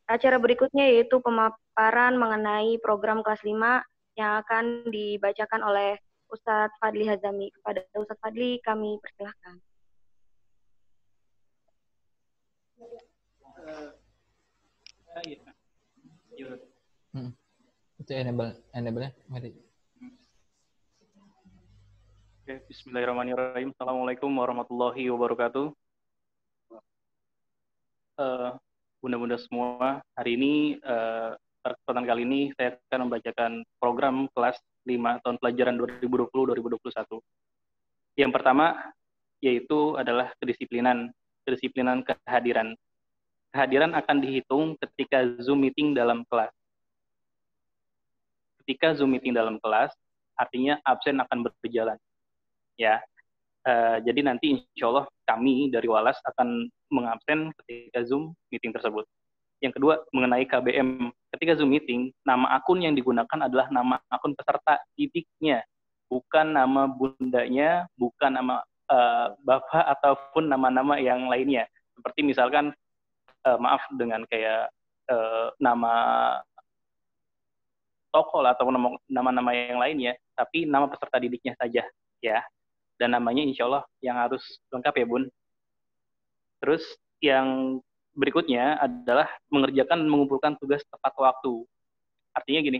acara berikutnya yaitu pemaparan mengenai program kelas 5 yang akan dibacakan oleh Ustadz Fadli Hazami. Kepada Ustadz Fadli kami persilahkan. Itu enable-nya, mari. Oke, bismillahirrahmanirrahim. Assalamualaikum warahmatullahi wabarakatuh. Bunda-bunda semua, hari ini, kesempatan kali ini saya akan membacakan program kelas 5 tahun pelajaran 2020-2021. Yang pertama, yaitu adalah kedisiplinan kehadiran. Kehadiran akan dihitung ketika Zoom meeting dalam kelas. Ketika Zoom meeting dalam kelas, artinya absen akan berjalan. Ya, jadi nanti insya Allah kami dari Walas akan mengabsen ketika Zoom meeting tersebut. Yang kedua, mengenai KBM. Ketika Zoom meeting, nama akun yang digunakan adalah nama akun peserta didiknya, bukan nama bundanya, bukan nama bapak ataupun nama-nama yang lainnya. Seperti misalkan, maaf dengan kayak nama tokoh atau nama-nama yang lainnya, tapi nama peserta didiknya saja, ya. Dan namanya insya Allah yang harus lengkap ya Bun. Terus yang berikutnya adalah mengumpulkan tugas tepat waktu. Artinya gini,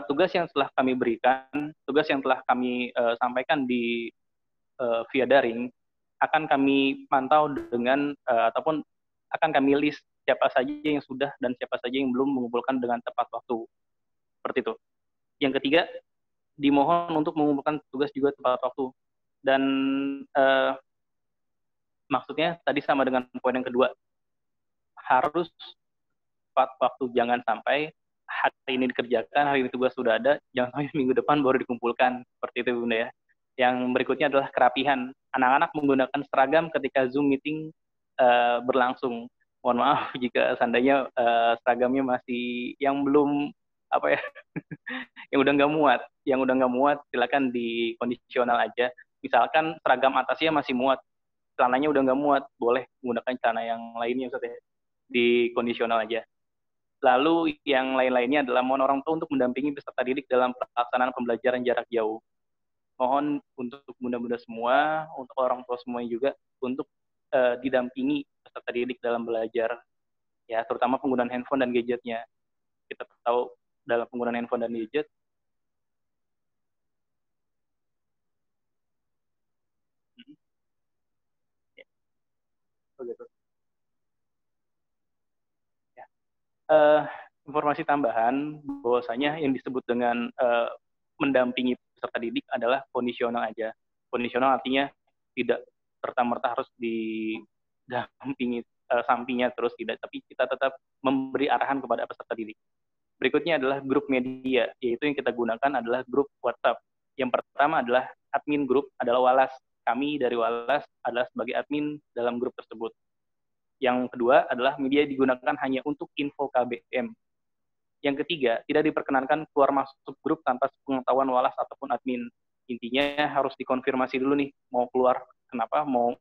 tugas yang telah kami berikan, tugas yang telah kami sampaikan di via daring, akan kami pantau dengan, ataupun akan kami list siapa saja yang sudah dan siapa saja yang belum mengumpulkan dengan tepat waktu. Seperti itu. Yang ketiga, dimohon untuk mengumpulkan tugas juga tepat waktu. Dan maksudnya tadi sama dengan poin yang kedua, harus tepat waktu, jangan sampai hari ini dikerjakan, hari ini tugas sudah ada, jangan sampai minggu depan baru dikumpulkan, seperti itu Bunda ya. Yang berikutnya adalah kerapihan. Anak-anak menggunakan seragam ketika Zoom meeting berlangsung. Mohon maaf jika seandainya seragamnya masih yang belum apa ya, yang udah nggak muat, silakan dikondisional aja. Misalkan seragam atasnya masih muat, celananya udah nggak muat, boleh menggunakan celana yang lainnya Ustaz ya, di kondisional aja. Lalu yang lain-lainnya adalah mohon orang tua untuk mendampingi peserta didik dalam pelaksanaan pembelajaran jarak jauh. Mohon untuk bunda-bunda semua, untuk orang tua semuanya juga, untuk didampingi peserta didik dalam belajar, ya, terutama penggunaan handphone dan gadgetnya. Kita tahu dalam penggunaan handphone dan gadget, informasi tambahan bahwasanya yang disebut dengan mendampingi peserta didik adalah kondisional aja. Kondisional artinya tidak serta-merta harus didampingi sampingnya terus, tidak, tapi kita tetap memberi arahan kepada peserta didik. Berikutnya adalah grup media, yaitu yang kita gunakan adalah grup WhatsApp. Yang pertama adalah admin grup adalah Walas. Kami dari Walas adalah sebagai admin dalam grup tersebut. Yang kedua adalah media digunakan hanya untuk info KBM. Yang ketiga, tidak diperkenankan keluar masuk grup tanpa pengetahuan Walas ataupun admin. Intinya harus dikonfirmasi dulu nih, mau keluar kenapa, mau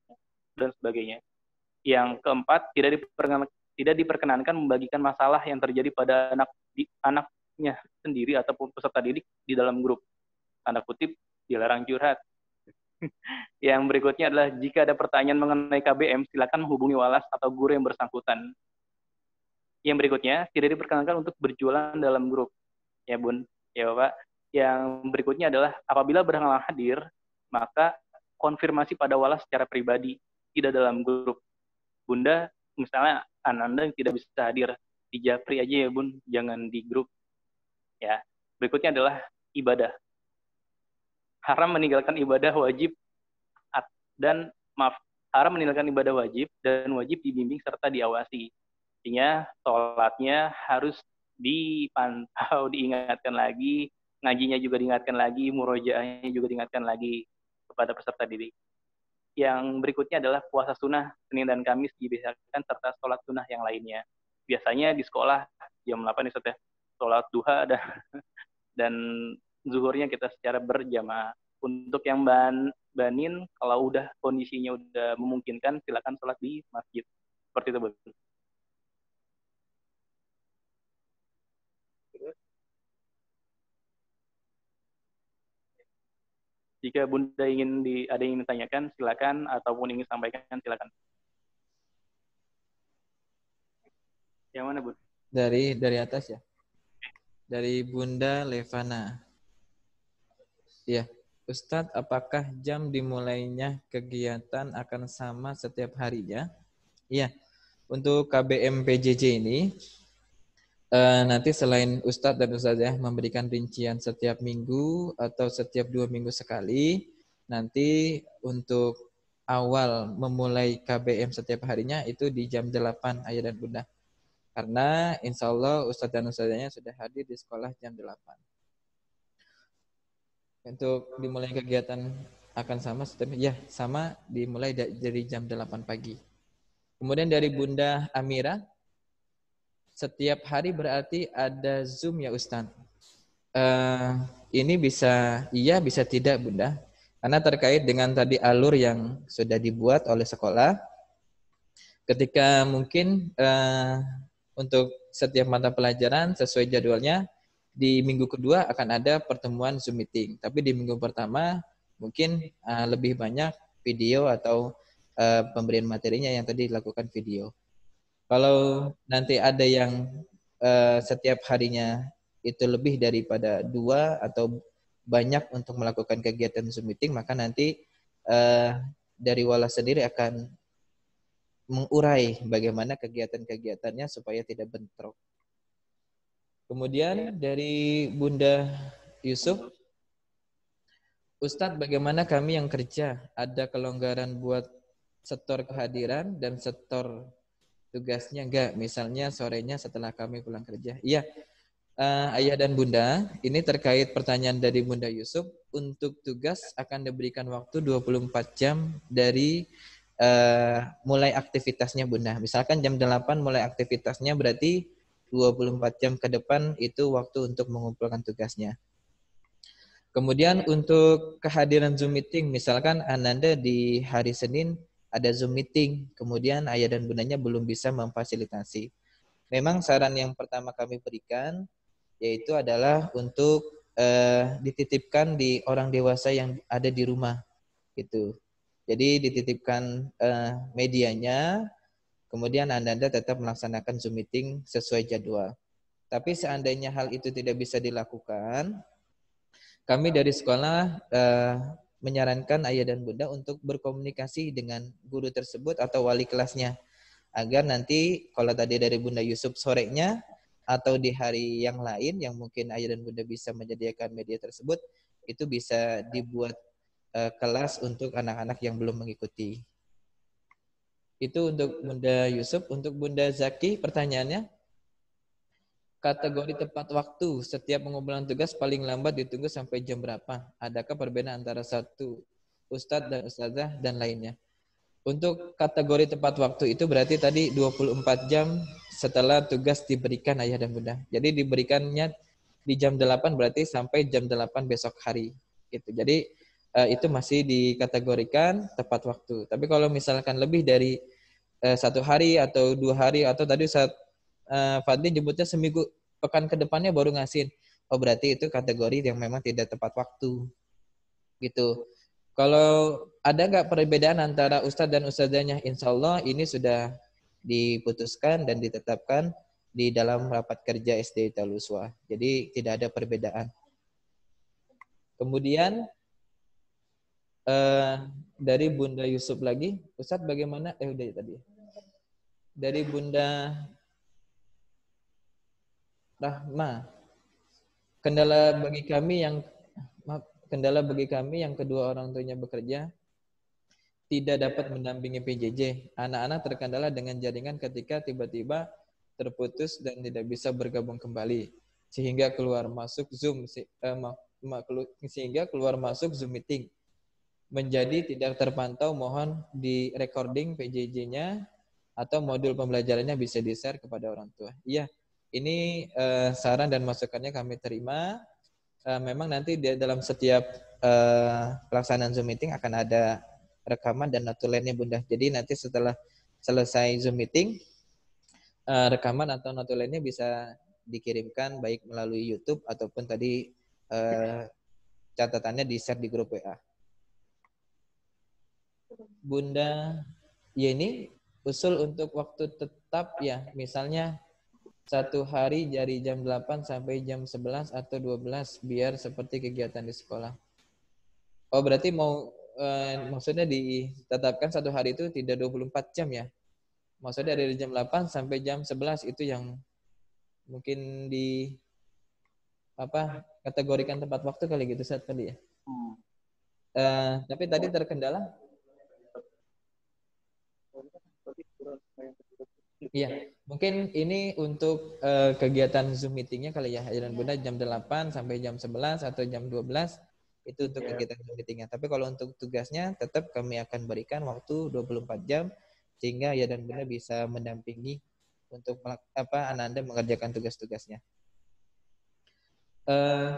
dan sebagainya. Yang keempat, tidak diperkenankan membagikan masalah yang terjadi pada anaknya sendiri ataupun peserta didik di dalam grup. Tanda kutip, dilarang curhat. Yang berikutnya adalah jika ada pertanyaan mengenai KBM, silakan menghubungi Walas atau guru yang bersangkutan. Yang berikutnya, tidak diperkenankan untuk berjualan dalam grup. Ya Bun, ya Bapak. Yang berikutnya adalah apabila berhalangan hadir, maka konfirmasi pada Walas secara pribadi, tidak dalam grup. Bunda, misalnya Ananda yang tidak bisa hadir, di Japri aja ya Bun, jangan di grup. Ya. Berikutnya adalah ibadah. Haram meninggalkan ibadah wajib haram meninggalkan ibadah wajib dan wajib dibimbing serta diawasi. Artinya sholatnya harus dipantau, diingatkan lagi, ngajinya juga diingatkan lagi, murojaahnya juga diingatkan lagi kepada peserta didik. Yang berikutnya adalah puasa sunnah Senin dan Kamis dibiasakan serta sholat sunnah yang lainnya. Biasanya di sekolah jam 8 nih ya, sholat duha dan zuhurnya kita secara berjamaah. Untuk yang banin, kalau udah kondisinya udah memungkinkan, silakan sholat di masjid. Seperti itu, Bu. Jika Bunda ada yang ingin ditanyakan, silakan, ataupun ingin sampaikan, silakan. Yang mana, Bun? Dari atas ya. Dari Bunda Levana. Ya, Ustadz, apakah jam dimulainya kegiatan akan sama setiap harinya? Iya, untuk KBM PJJ ini, nanti selain Ustadz dan Ustadzah memberikan rincian setiap minggu atau setiap 2 minggu sekali, nanti untuk awal memulai KBM setiap harinya itu di jam 8 Ayah dan Bunda. Karena insya Allah Ustadz dan Ustadzahnya sudah hadir di sekolah jam 8. Untuk dimulai kegiatan akan sama setiap, ya sama dimulai dari jam 8 pagi. Kemudian dari Bunda Amira, setiap hari berarti ada Zoom ya Ustadz? Ini bisa iya, bisa tidak Bunda. Karena terkait dengan tadi alur yang sudah dibuat oleh sekolah. Ketika mungkin untuk setiap mata pelajaran sesuai jadwalnya, di minggu kedua akan ada pertemuan Zoom meeting. Tapi di minggu pertama mungkin lebih banyak video atau pemberian materinya yang tadi dilakukan video. Kalau nanti ada yang setiap harinya itu lebih daripada 2 atau banyak untuk melakukan kegiatan Zoom meeting, maka nanti dari Wala sendiri akan mengurai bagaimana kegiatan-kegiatannya supaya tidak bentrok. Kemudian dari Bunda Yusuf, Ustadz, bagaimana kami yang kerja? Ada kelonggaran buat setor kehadiran dan setor tugasnya enggak? Misalnya sorenya setelah kami pulang kerja. Iya, Ayah dan Bunda, ini terkait pertanyaan dari Bunda Yusuf. Untuk tugas akan diberikan waktu 24 jam dari mulai aktivitasnya Bunda. Misalkan jam 8 mulai aktivitasnya, berarti 24 jam ke depan itu waktu untuk mengumpulkan tugasnya. Kemudian untuk kehadiran Zoom meeting, misalkan Ananda di hari Senin ada Zoom meeting, kemudian Ayah dan Bundanya belum bisa memfasilitasi. Memang saran yang pertama kami berikan yaitu adalah untuk dititipkan di orang dewasa yang ada di rumah gitu. Jadi dititipkan medianya, kemudian Anda tetap melaksanakan Zoom meeting sesuai jadwal. Tapi seandainya hal itu tidak bisa dilakukan, kami dari sekolah menyarankan Ayah dan Bunda untuk berkomunikasi dengan guru tersebut atau wali kelasnya. Agar nanti kalau tadi dari Bunda Yusuf sorenya atau di hari yang lain yang mungkin Ayah dan Bunda bisa menyediakan media tersebut, itu bisa dibuat kelas untuk anak-anak yang belum mengikuti. Itu untuk Bunda Yusuf. Untuk Bunda Zaki, pertanyaannya, kategori tepat waktu setiap pengumpulan tugas paling lambat ditunggu sampai jam berapa? Adakah perbedaan antara satu Ustadz dan Ustazah dan lainnya? Untuk kategori tepat waktu itu berarti tadi 24 jam setelah tugas diberikan Ayah dan Bunda. Jadi diberikannya di jam 8 berarti sampai jam 8 besok hari. Gitu. Jadi itu masih dikategorikan tepat waktu. Tapi kalau misalkan lebih dari 1 hari atau 2 hari atau tadi saat Fadli jemputnya seminggu, pekan ke depannya baru ngasihin. Oh berarti itu kategori yang memang tidak tepat waktu. Gitu. Kalau ada nggak perbedaan antara Ustadz dan Ustazahnya? Insya Allah ini sudah diputuskan dan ditetapkan di dalam rapat kerja SD Taluswa. Jadi tidak ada perbedaan. Kemudian dari Bunda Yusuf lagi, Ustadz bagaimana? Udah tadi. Dari Bunda Rahma, kendala bagi kami yang kedua orang tuanya bekerja tidak dapat mendampingi PJJ. Anak-anak terkendala dengan jaringan ketika tiba-tiba terputus dan tidak bisa bergabung kembali, sehingga keluar masuk Zoom meeting menjadi tidak terpantau. Mohon di recording PJJ-nya atau modul pembelajarannya bisa di-share kepada orang tua. Iya. Ini saran dan masukannya kami terima. Memang nanti di dalam setiap pelaksanaan Zoom meeting akan ada rekaman dan notulennya Bunda. Jadi nanti setelah selesai Zoom meeting, rekaman atau notulennya bisa dikirimkan baik melalui YouTube ataupun tadi catatannya di-share di grup WA. Bunda Yeni, usul untuk waktu tetap ya, misalnya satu hari dari jam 8 sampai jam 11 atau 12 biar seperti kegiatan di sekolah. Oh, berarti maksudnya ditetapkan satu hari itu tidak 24 jam ya? Maksudnya dari jam 8 sampai jam 11 itu yang mungkin kategorikan tepat waktu kali gitu saat tadi ya. Tapi tadi terkendala. Iya, mungkin ini untuk kegiatan Zoom meetingnya kali ya, dan Bunda jam 8 sampai jam 11 atau jam 12 itu untuk kegiatan Zoom meetingnya. Tapi kalau untuk tugasnya tetap kami akan berikan waktu 24 jam sehingga ya dan Bunda bisa mendampingi untuk Ananda mengerjakan tugas-tugasnya.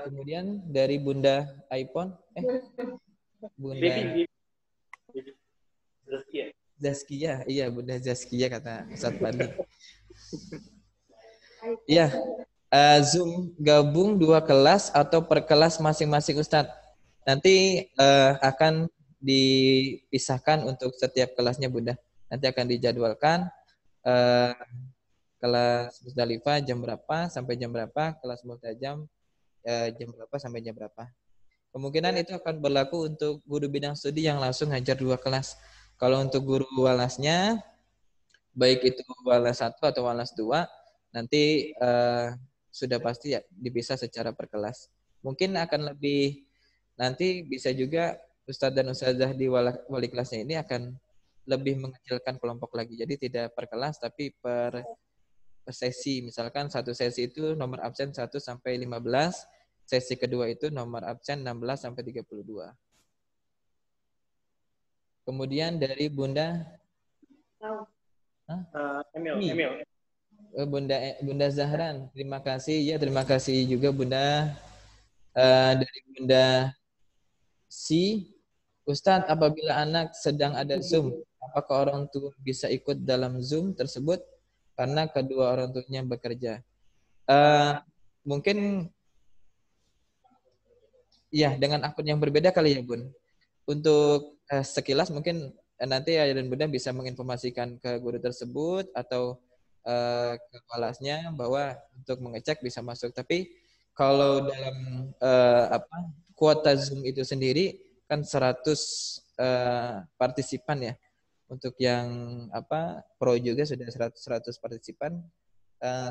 Kemudian dari Bunda iPhone, Bunda Zaskia, iya Bunda Zaskia kata Ustadz Fadli. Iya, Zoom gabung 2 kelas atau per kelas masing-masing Ustadz. Nanti akan dipisahkan untuk setiap kelasnya Bunda. Nanti akan dijadwalkan kelas Musdalifah jam berapa sampai jam berapa, kelas Multajam jam berapa sampai jam berapa. Kemungkinan itu akan berlaku untuk guru bidang studi yang langsung ngajar 2 kelas. Kalau untuk guru walasnya, baik itu walas 1 atau walas 2, nanti sudah pasti ya dipisah secara per kelas. Mungkin akan lebih, nanti bisa juga Ustadz dan Ustazah di wali kelasnya ini akan lebih mengecilkan kelompok lagi. Jadi tidak per kelas, tapi per sesi. Misalkan satu sesi itu nomor absen 1 sampai 15, sesi kedua itu nomor absen 16 sampai 32. Kemudian dari Bunda Emil. Bunda Zahran, terima kasih. Ya, terima kasih juga Bunda. Dari Bunda Ustadz, apabila anak sedang ada Zoom, apakah orang tua bisa ikut dalam Zoom tersebut karena kedua orang tuanya bekerja? Mungkin ya dengan akun yang berbeda kali ya Bun. Untuk sekilas mungkin nanti Ayah dan Bunda bisa menginformasikan ke guru tersebut atau ke kelasnya bahwa untuk mengecek bisa masuk. Tapi kalau dalam kuota Zoom itu sendiri kan 100 partisipan ya. Untuk yang pro juga sudah 100 partisipan.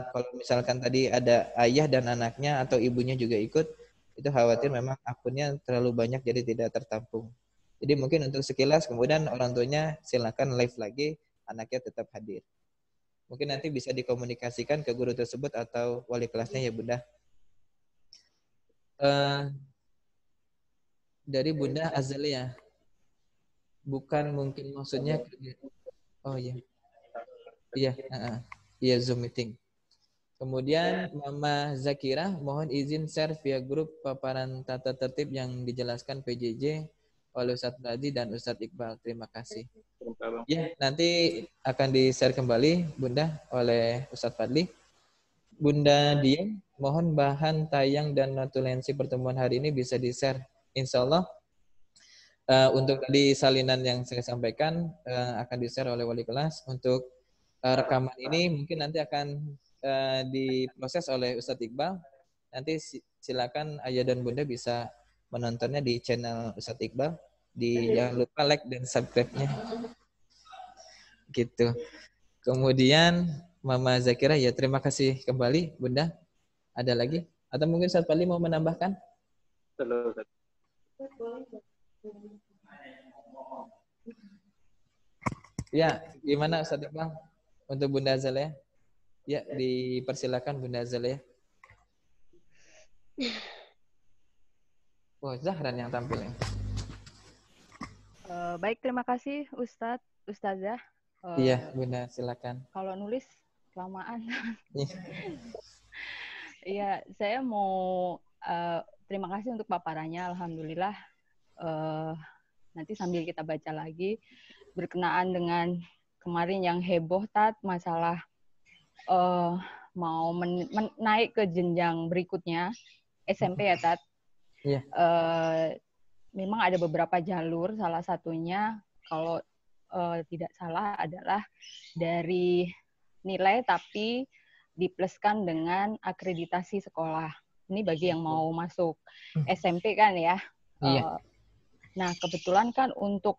Kalau misalkan tadi ada ayah dan anaknya atau ibunya juga ikut, itu khawatir memang akunnya terlalu banyak jadi tidak tertampung. Jadi mungkin untuk sekilas, kemudian orang tuanya silakan live lagi, anaknya tetap hadir. Mungkin nanti bisa dikomunikasikan ke guru tersebut atau wali kelasnya ya Bunda. Dari Bunda Azalia. Bukan mungkin maksudnya. Oh iya. Iya Zoom meeting. Kemudian Mama Zakira, mohon izin share via grup paparan tata tertib yang dijelaskan PJJ oleh Ustadz Fadli dan Ustadz Iqbal. Terima kasih. Ya, nanti akan di-share kembali Bunda oleh Ustadz Fadli. Bunda Dian, mohon bahan tayang dan notulensi pertemuan hari ini bisa di-share. Insya Allah untuk tadi salinan yang saya sampaikan akan di-share oleh wali kelas. Untuk rekaman ini mungkin nanti akan diproses oleh Ustadz Iqbal. Nanti silakan Ayah dan Bunda bisa menontonnya di channel Ustadz Iqbal. Jangan lupa like dan subscribe-nya. Gitu. Kemudian Mama Zakira, ya terima kasih kembali Bunda. Ada lagi? Atau mungkin Ustadz Fadli mau menambahkan? Ya, gimana Ustadz Iqbal untuk Bunda Azalia? Ya, dipersilakan Bunda Azalia. Oh, Zahran yang tampil. Baik, terima kasih Ustadz, Ustazah. Iya, Bunda, silakan. Kalau nulis kelamaan. Iya, saya mau terima kasih untuk paparannya. Alhamdulillah. Nanti sambil kita baca lagi berkenaan dengan kemarin yang heboh masalah mau naik ke jenjang berikutnya SMP ya Tat. Iya. Memang ada beberapa jalur, salah satunya kalau tidak salah adalah dari nilai tapi dipluskan dengan akreditasi sekolah. Ini bagi yang mau masuk SMP kan ya. Iya. Nah, kebetulan kan untuk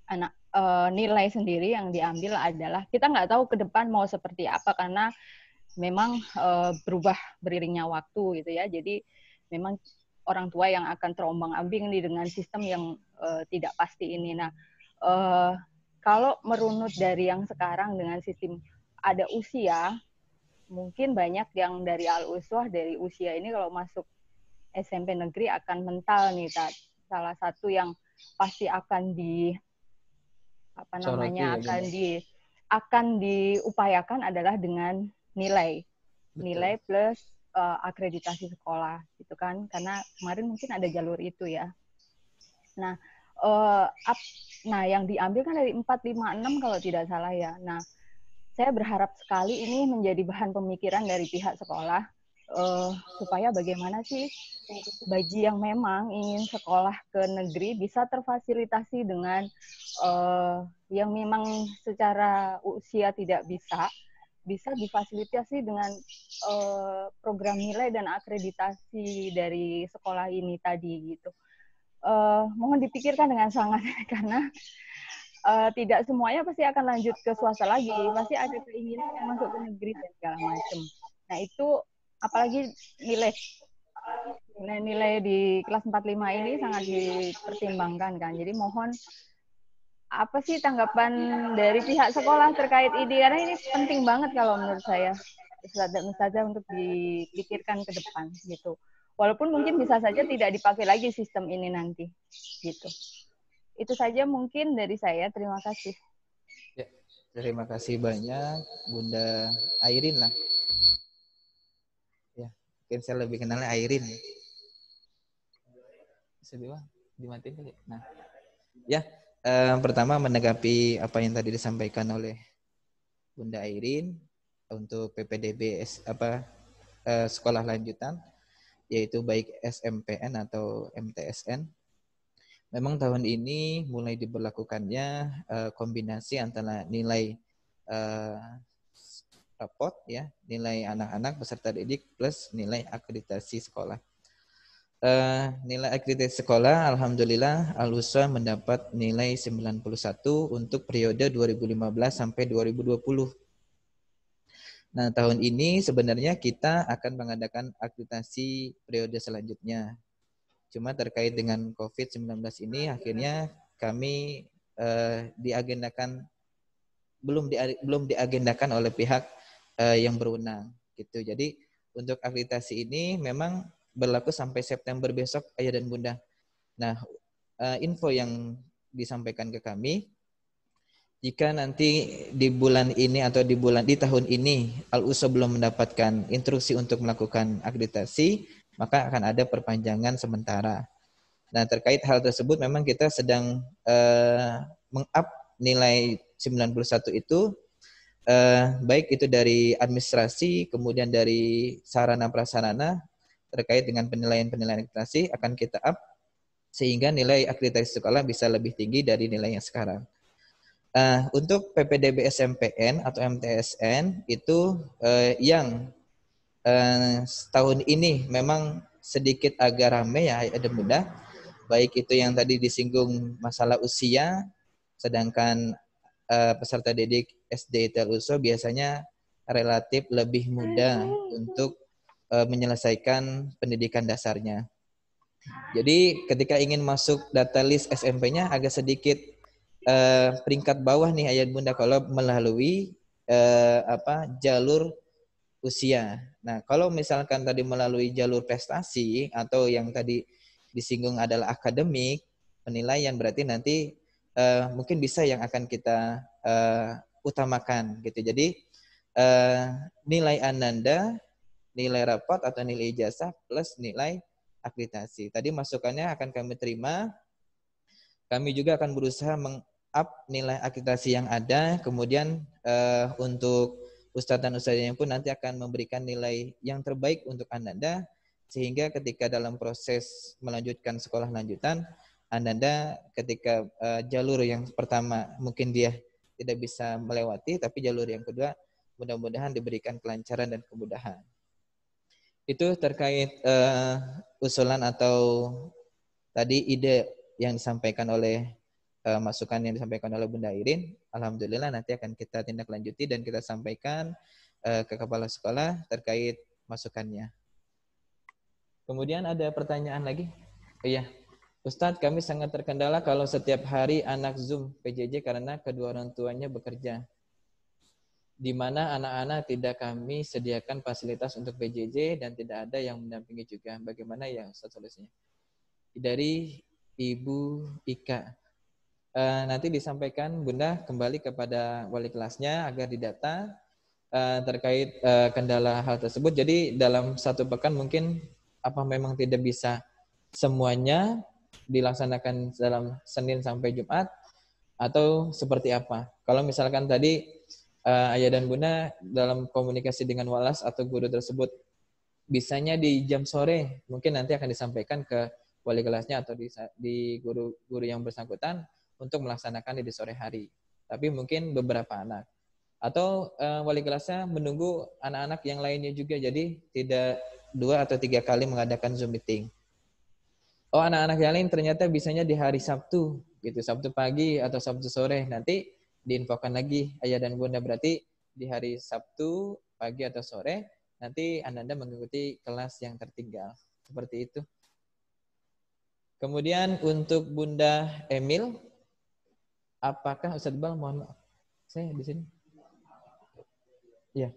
anak nilai sendiri yang diambil adalah kita nggak tahu ke depan mau seperti apa karena memang berubah beriringnya waktu gitu ya. Jadi memang orang tua yang akan terombang-ambing nih dengan sistem yang tidak pasti ini. Nah, kalau merunut dari yang sekarang dengan sistem ada usia, mungkin banyak yang dari al-uswah dari usia ini kalau masuk SMP negeri akan mental nih, salah satu yang pasti akan akan diupayakan adalah dengan nilai. Betul. Nilai plus akreditasi sekolah gitu kan, karena kemarin mungkin ada jalur itu ya. Nah, yang diambil kan dari 4, 5, 6 kalau tidak salah ya. Nah, saya berharap sekali ini menjadi bahan pemikiran dari pihak sekolah supaya bagaimana sih bagi yang memang ingin sekolah ke negeri bisa terfasilitasi dengan yang memang secara usia tidak bisa difasilitasi dengan program nilai dan akreditasi dari sekolah ini tadi gitu. Mohon dipikirkan dengan sangat karena tidak semuanya pasti akan lanjut ke swasta lagi, pasti ada keinginan yang masuk ke negeri dan segala macam. Nah itu apalagi nilai di kelas 45 ini sangat dipertimbangkan kan. Jadi mohon apa sih tanggapan dari pihak sekolah terkait ini, karena ini penting banget kalau menurut saya Ustazah untuk dipikirkan ke depan gitu. Walaupun mungkin bisa saja tidak dipakai lagi sistem ini nanti gitu. Itu saja mungkin dari saya. Terima kasih. Ya, terima kasih banyak Bunda Airin lah. Ya, mungkin saya lebih kenalnya Airin. Bisa dimatiin kali. Nah, ya, pertama menanggapi apa yang tadi disampaikan oleh Bunda Airin untuk PPDB sekolah lanjutan, yaitu baik SMPN atau MTSN. Memang tahun ini mulai diberlakukannya kombinasi antara nilai rapot ya, nilai anak-anak peserta didik plus nilai akreditasi sekolah. Nilai akreditasi sekolah alhamdulillah Al-Uswah mendapat nilai 91 untuk periode 2015 sampai 2020. Nah, tahun ini sebenarnya kita akan mengadakan akreditasi periode selanjutnya. Cuma terkait dengan COVID-19 ini akhirnya kami belum diagendakan oleh pihak yang berwenang gitu. Jadi untuk akreditasi ini memang berlaku sampai September besok, Ayah dan Bunda. Nah, info yang disampaikan ke kami, jika nanti di bulan ini atau di tahun ini Al-Uswah belum mendapatkan instruksi untuk melakukan akreditasi, maka akan ada perpanjangan sementara. Nah, terkait hal tersebut memang kita sedang meng-up nilai 91 itu, baik itu dari administrasi, kemudian dari sarana prasarana, terkait dengan penilaian akreditasi akan kita up, sehingga nilai akreditasi sekolah bisa lebih tinggi dari nilai yang sekarang. Untuk PPDB SMPN atau MTSN itu yang tahun ini memang sedikit agak ramai ya, ada mudah. Baik itu yang tadi disinggung masalah usia, sedangkan peserta didik SD Al-Uswah biasanya relatif lebih muda untuk menyelesaikan pendidikan dasarnya. Jadi ketika ingin masuk data list SMP-nya agak sedikit peringkat bawah nih Ayah Bunda kalau melalui jalur usia. Nah, kalau misalkan tadi melalui jalur prestasi atau yang tadi disinggung adalah akademik, penilaian berarti nanti mungkin bisa yang akan kita utamakan gitu. Jadi nilai Ananda, nilai rapot atau nilai ijazah plus nilai akreditasi. Tadi masukannya akan kami terima. Kami juga akan berusaha meng-up nilai akreditasi yang ada. Kemudian untuk ustadz dan ustadznya pun nanti akan memberikan nilai yang terbaik untuk Ananda, sehingga ketika dalam proses melanjutkan sekolah lanjutan, Ananda ketika jalur yang pertama mungkin dia tidak bisa melewati, tapi jalur yang kedua mudah-mudahan diberikan kelancaran dan kemudahan. Itu terkait usulan atau tadi ide yang disampaikan oleh masukan yang disampaikan oleh Bunda Irin. Alhamdulillah nanti akan kita tindak lanjuti dan kita sampaikan ke kepala sekolah terkait masukannya. Kemudian ada pertanyaan lagi? Iya. Ustadz, kami sangat terkendala kalau setiap hari anak Zoom PJJ karena kedua orang tuanya bekerja. Di mana anak-anak tidak kami sediakan fasilitas untuk PJJ dan tidak ada yang mendampingi juga. Bagaimana ya Ustadz solusinya? Dari Ibu Ika. Nanti disampaikan Bunda kembali kepada wali kelasnya agar didata terkait kendala hal tersebut. Jadi dalam satu pekan mungkin apa memang tidak bisa semuanya dilaksanakan dalam Senin sampai Jumat atau seperti apa? Kalau misalkan tadi Ayah dan Bunda dalam komunikasi dengan walas atau guru tersebut bisanya di jam sore, mungkin nanti akan disampaikan ke wali kelasnya atau di guru-guru yang bersangkutan untuk melaksanakan di sore hari. Tapi mungkin beberapa anak atau wali kelasnya menunggu anak-anak yang lainnya juga, jadi tidak 2 atau 3 kali mengadakan Zoom meeting. Oh, anak-anak yang lain ternyata bisanya di hari Sabtu, gitu, Sabtu pagi atau Sabtu sore. Nanti diinfokan lagi Ayah dan Bunda, berarti di hari Sabtu pagi atau sore nanti Anda mengikuti kelas yang tertinggal. Seperti itu. Kemudian untuk Bunda Emil, apakah Ustadz Bal, mohon maaf, saya di sini. Ya.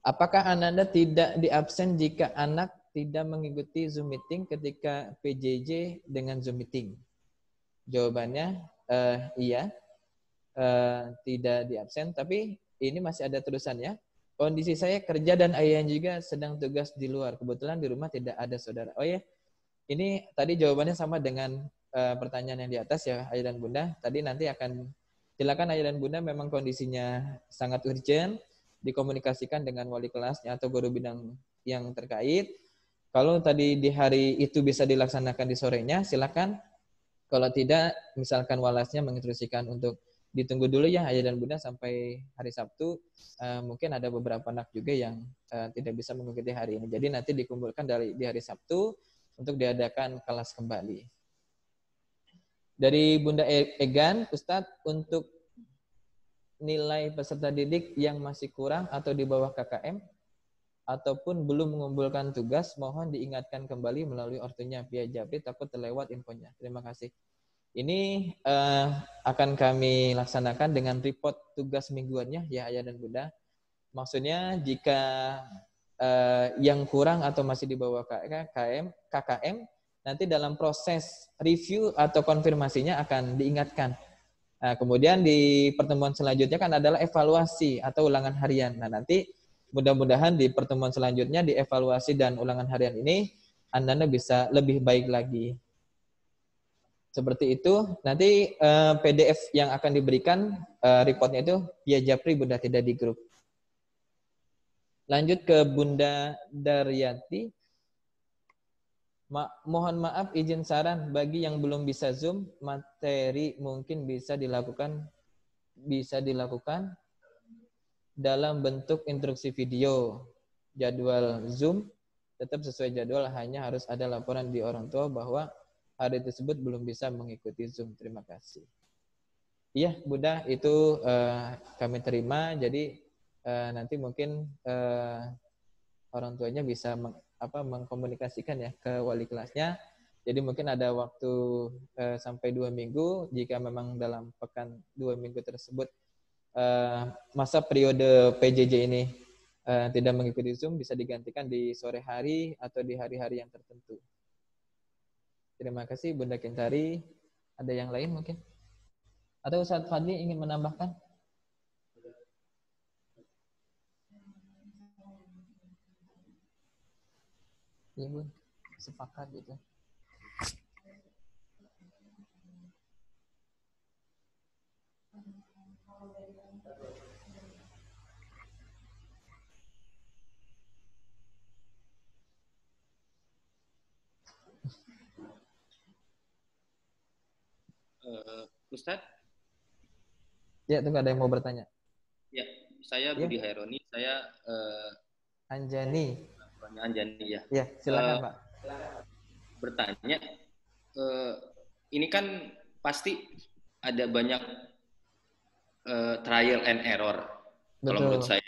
Apakah Anda tidak diabsen jika anak tidak mengikuti Zoom meeting ketika PJJ dengan Zoom meeting? Jawabannya iya, tidak diabsen, tapi ini masih ada terusannya. Kondisi saya kerja dan ayah juga sedang tugas di luar. Kebetulan di rumah tidak ada saudara. Oh ya, ini tadi jawabannya sama dengan pertanyaan yang di atas ya, Ayah dan Bunda. Tadi nanti akan silakan Ayah dan Bunda, memang kondisinya sangat urgent, dikomunikasikan dengan wali kelasnya atau guru bidang yang terkait. Kalau tadi di hari itu bisa dilaksanakan di sorenya, silakan. Kalau tidak, misalkan walasnya menginstruksikan untuk ditunggu dulu ya Ayah dan Bunda sampai hari Sabtu. Mungkin ada beberapa anak juga yang tidak bisa mengikuti hari ini. Jadi nanti dikumpulkan di hari Sabtu untuk diadakan kelas kembali. Dari Bunda Egan, Ustadz, untuk nilai peserta didik yang masih kurang atau di bawah KKM, ataupun belum mengumpulkan tugas, mohon diingatkan kembali melalui ortunya via Japri, takut terlewat infonya. Terima kasih. Ini akan kami laksanakan dengan report tugas mingguannya ya Ayah dan Bunda. Maksudnya jika yang kurang atau masih di bawah KKM, nanti dalam proses review atau konfirmasinya akan diingatkan. Nah, kemudian di pertemuan selanjutnya kan adalah evaluasi atau ulangan harian. Nah, nanti mudah-mudahan di pertemuan selanjutnya di evaluasi dan ulangan harian ini Anda bisa lebih baik lagi. Seperti itu. Nanti PDF yang akan diberikan reportnya itu via Japri, Bunda, tidak di grup. Lanjut ke Bunda Daryati. Mohon maaf izin saran bagi yang belum bisa Zoom, materi mungkin bisa dilakukan dalam bentuk instruksi video. Jadwal Zoom tetap sesuai jadwal, hanya harus ada laporan di orang tua bahwa hari tersebut belum bisa mengikuti Zoom. Terima kasih. Iya, Bunda, itu kami terima. Jadi nanti mungkin orang tuanya bisa mengkomunikasikan ya ke wali kelasnya. Jadi mungkin ada waktu sampai 2 minggu. Jika memang dalam pekan 2 minggu tersebut masa periode PJJ ini tidak mengikuti Zoom, bisa digantikan di sore hari atau di hari-hari yang tertentu. Terima kasih Bunda Kintari. Ada yang lain mungkin? Atau Ustadz Fadli ingin menambahkan? Iya Bun, sepakat gitu. Ustadz? Ya, tunggu ada yang mau bertanya. Ya, saya Ya. Budi Haironi. Saya Anjani. Anjani ya. Ya, silakan Pak. Bertanya, ini kan pasti ada banyak trial and error. Kalau menurut saya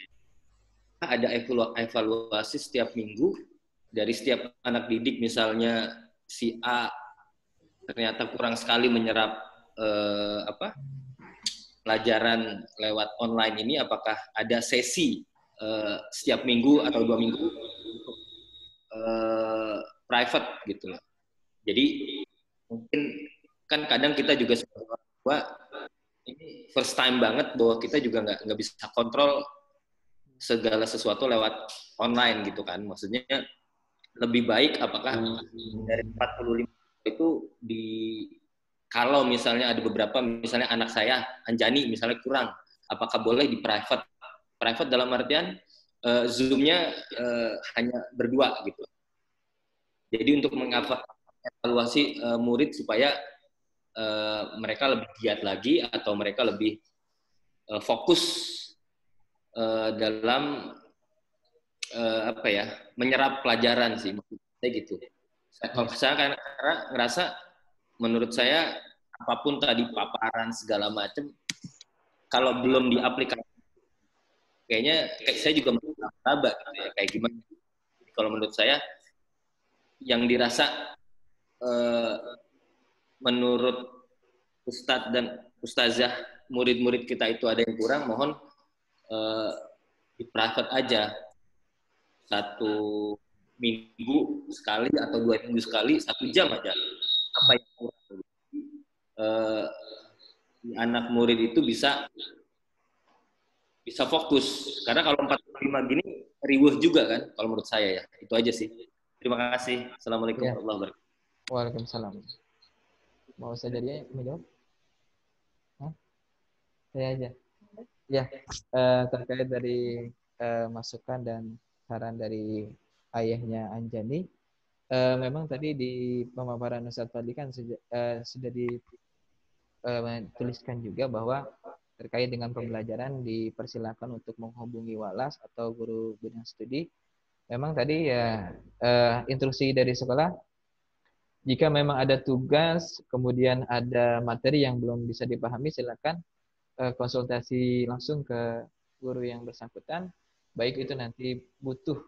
ada evaluasi setiap minggu dari setiap anak didik, misalnya si A ternyata kurang sekali menyerap pelajaran lewat online ini, apakah ada sesi setiap minggu atau 2 minggu untuk private gitu loh. Jadi mungkin kan kadang kita juga sebagai orang tua ini first time banget bahwa kita juga nggak bisa kontrol segala sesuatu lewat online gitu kan. Maksudnya lebih baik apakah dari 45 itu kalau misalnya ada beberapa, misalnya anak saya Anjani misalnya kurang, apakah boleh di private? Private dalam artian Zoom-nya hanya berdua gitu. Jadi untuk mengevaluasi murid supaya mereka lebih giat lagi atau mereka lebih fokus dalam menyerap pelajaran sih, maksudnya gitu. Kalau saya karena ngerasa, menurut saya apapun tadi paparan segala macam, kalau belum diaplikasi, kayaknya saya juga meraba gitu ya, kayak gimana. Jadi kalau menurut saya yang dirasa menurut Ustadz dan Ustazah murid-murid kita itu ada yang kurang, mohon di private aja 1 minggu sekali atau 2 minggu sekali 1 jam aja. Apa yang kurang? Anak murid itu bisa fokus, karena kalau 45 gini riweuh juga kan, kalau menurut saya ya. Itu aja sih. Terima kasih. Assalamualaikum warahmatullahi wabarakatuh. Waalaikumsalam. Mau saya jadinya menjawab? Saya aja. Ya, terkait dari masukan dan saran dari ayahnya Anjani, memang tadi di pemaparan Ustadz Fadli kan sudah dituliskan juga bahwa terkait dengan pembelajaran dipersilakan untuk menghubungi walas atau guru bidang studi. Memang tadi ya instruksi dari sekolah, jika memang ada tugas, kemudian ada materi yang belum bisa dipahami, silakan konsultasi langsung ke guru yang bersangkutan. Baik itu nanti butuh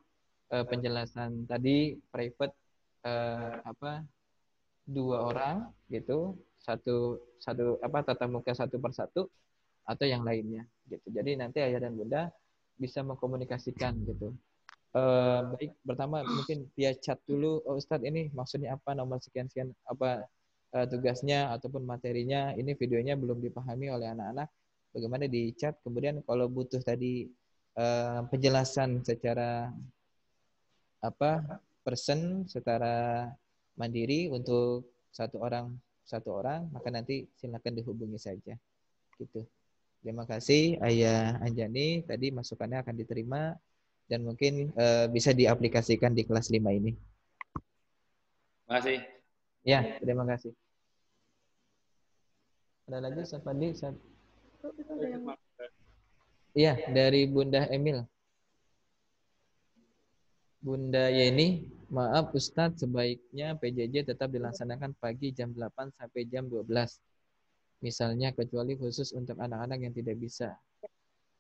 penjelasan tadi private 2 orang gitu, satu tatap muka 1 per 1 atau yang lainnya gitu. Jadi nanti ayah dan bunda bisa mengkomunikasikan gitu. Baik, pertama mungkin via chat dulu, Ustadz ini maksudnya apa, nomor sekian-sekian apa tugasnya ataupun materinya, ini videonya belum dipahami oleh anak-anak, bagaimana di chat. Kemudian kalau butuh tadi penjelasan secara person, secara mandiri untuk satu orang, maka nanti silakan dihubungi saja gitu. Terima kasih Ayah Anjani, tadi masukannya akan diterima dan mungkin bisa diaplikasikan di kelas 5 ini. Terima kasih. Ya, terima kasih. Ada lagi Ustaz Fadli? Iya, dari Bunda Emil. Bunda Yeni, maaf Ustadz, sebaiknya PJJ tetap dilaksanakan pagi jam 8 sampai jam 12. Misalnya kecuali khusus untuk anak-anak yang tidak bisa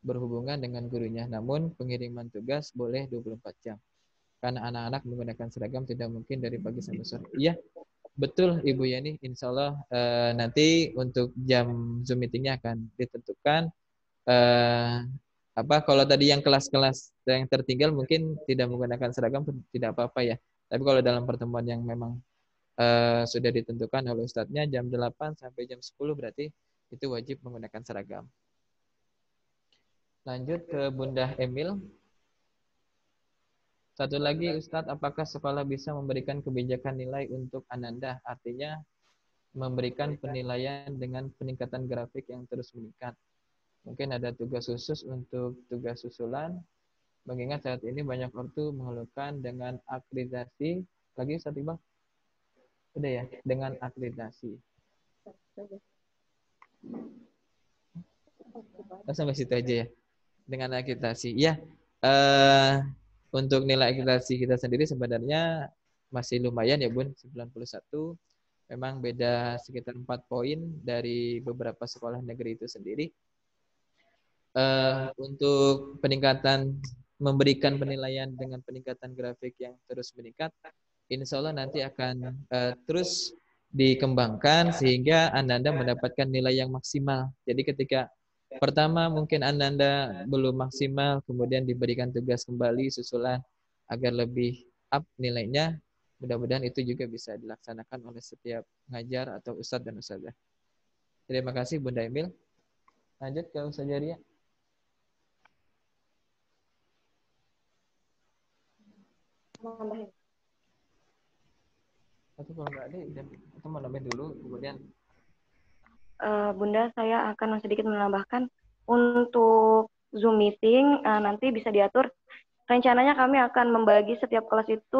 berhubungan dengan gurunya. Namun pengiriman tugas boleh 24 jam. Karena anak-anak menggunakan seragam tidak mungkin dari pagi sampai sore. Iya, betul Ibu Yeni. Insya Allah nanti untuk jam Zoom meetingnya akan ditentukan. Kalau tadi yang kelas-kelas yang tertinggal mungkin tidak menggunakan seragam pun tidak apa-apa ya. Tapi kalau dalam pertemuan yang memang sudah ditentukan oleh ustadznya jam 8 sampai jam 10 berarti itu wajib menggunakan seragam. Lanjut ke Bunda Emil. Satu lagi Ustadz, apakah sekolah bisa memberikan kebijakan nilai untuk Ananda? Artinya memberikan penilaian dengan peningkatan grafik yang terus meningkat. Mungkin ada tugas khusus untuk tugas susulan. Mengingat saat ini banyak ortu mengeluhkan dengan akreditasi. Lagi Ustadz Iqbal? Udah ya, dengan akreditasi. Sampai situ aja ya. Dengan akreditasi. Ya, untuk nilai akreditasi kita sendiri sebenarnya masih lumayan ya Bun, 91. Memang beda sekitar 4 poin dari beberapa sekolah negeri itu sendiri. Untuk peningkatan, memberikan penilaian dengan peningkatan grafik yang terus meningkat, insya Allah nanti akan terus dikembangkan sehingga Anda mendapatkan nilai yang maksimal. Jadi ketika pertama mungkin Anda belum maksimal, kemudian diberikan tugas kembali susulan agar lebih up nilainya, mudah-mudahan itu juga bisa dilaksanakan oleh setiap pengajar atau ustadz dan ustadzah. Terima kasih Bunda Emil. Lanjut ke Ustazah Ria. Atau kalau nggak ada, kita mau nambahin dulu, kemudian. Bunda, saya akan sedikit menambahkan untuk Zoom meeting nanti bisa diatur. Rencananya kami akan membagi setiap kelas itu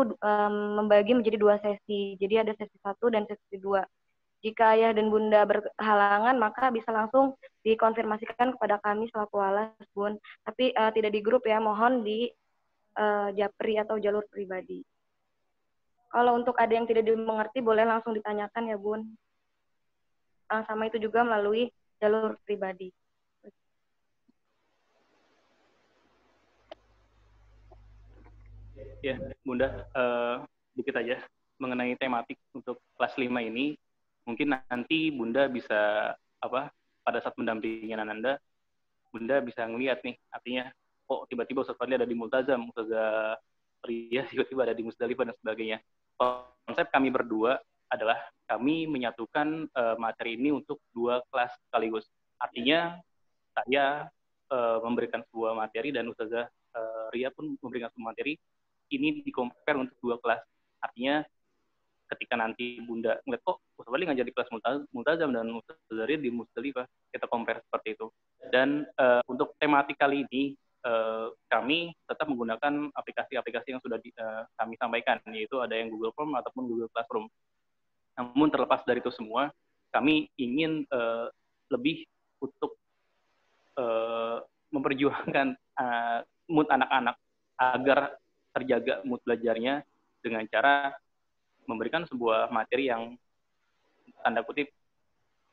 membagi menjadi 2 sesi. Jadi ada sesi 1 dan sesi 2. Jika ayah dan bunda berhalangan, maka bisa langsung dikonfirmasikan kepada kami selaku alas, Bun. Tapi tidak di grup ya, mohon di japri atau jalur pribadi. Kalau untuk ada yang tidak dimengerti, boleh langsung ditanyakan ya, Bun. Sama itu juga melalui jalur pribadi. Ya, Bunda, dikit aja mengenai tematik untuk kelas 5 ini. Mungkin nanti Bunda bisa pada saat mendampingi Anda, Bunda bisa ngelihat nih, artinya kok tiba-tiba Ustaz Fadli ada di Multazam, Ustazah Ria tiba-tiba ada di Musdalifah dan sebagainya. Konsep kami berdua adalah kami menyatukan materi ini untuk 2 kelas sekaligus. Artinya saya memberikan sebuah materi dan Ustazah Ria pun memberikan sebuah materi. Ini di-compare untuk 2 kelas. Artinya ketika nanti Bunda ngeliat kok Ustaz Fadli ngajar di kelas Multazam dan Ustazah Ria di Musdalifah, kita compare seperti itu. Dan untuk tematik kali ini kami tetap menggunakan aplikasi-aplikasi yang sudah kami sampaikan, yaitu ada yang Google Form ataupun Google Classroom. Namun terlepas dari itu semua, kami ingin lebih untuk memperjuangkan mood anak-anak agar terjaga mood belajarnya dengan cara memberikan sebuah materi yang tanda kutip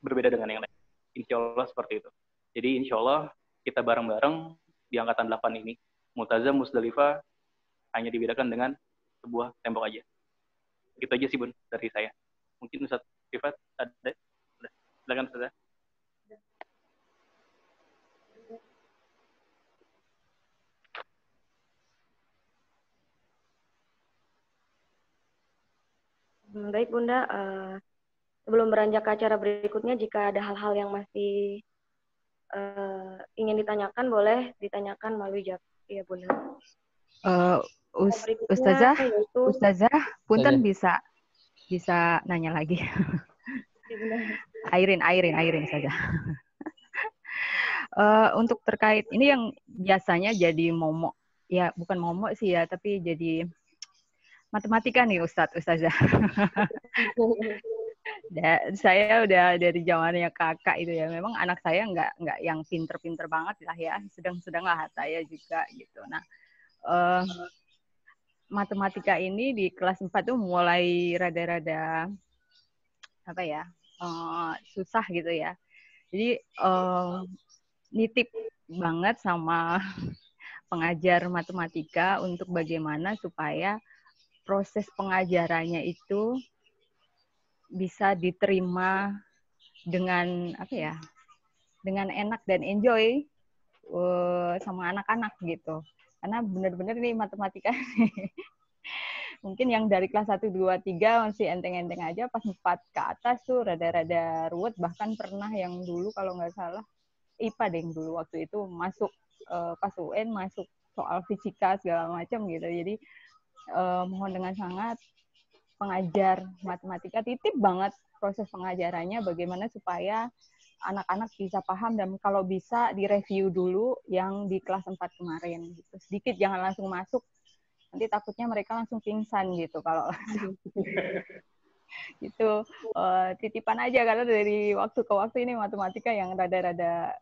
berbeda dengan yang lain. Insya Allah seperti itu. Jadi insya Allah kita bareng-bareng di angkatan 8 ini, Multazam, Musdalifah hanya dibedakan dengan sebuah tembok aja. Itu aja sih Bun dari saya. Mungkin Ustaz Rifat ada, silakan Ustaz. Baik Bunda, sebelum beranjak ke acara berikutnya, jika ada hal-hal yang masih ingin ditanyakan, boleh ditanyakan melalui japri ya Bunda. Ustazah, punten bisa nanya lagi. Airin saja. Untuk terkait ini yang biasanya jadi momok, ya bukan momok sih ya, tapi jadi matematika nih Ustazah. Saya udah dari zamannya kakak itu ya. Memang anak saya nggak yang pinter-pinter banget lah ya. Sedang-sedang lah saya juga gitu. Nah, matematika ini di kelas 4 tuh mulai rada-rada susah gitu ya. Jadi nitip banget sama pengajar matematika untuk bagaimana supaya proses pengajarannya itu bisa diterima dengan dengan enak dan enjoy sama anak-anak gitu. Karena benar-benar nih matematika mungkin yang dari kelas 1, 2, 3 masih enteng-enteng aja, pas 4 ke atas tuh rada-rada ruwet. Bahkan pernah yang dulu kalau nggak salah IPA deh yang dulu waktu itu masuk pas UN masuk soal fisika segala macam gitu. Jadi mohon dengan sangat pengajar matematika titip banget proses pengajarannya bagaimana supaya anak-anak bisa paham dan kalau bisa direview dulu yang di kelas 4 kemarin gitu. Sedikit jangan langsung masuk. Nanti takutnya mereka langsung pingsan gitu kalau Itu titipan aja karena dari waktu ke waktu ini matematika yang rada-rada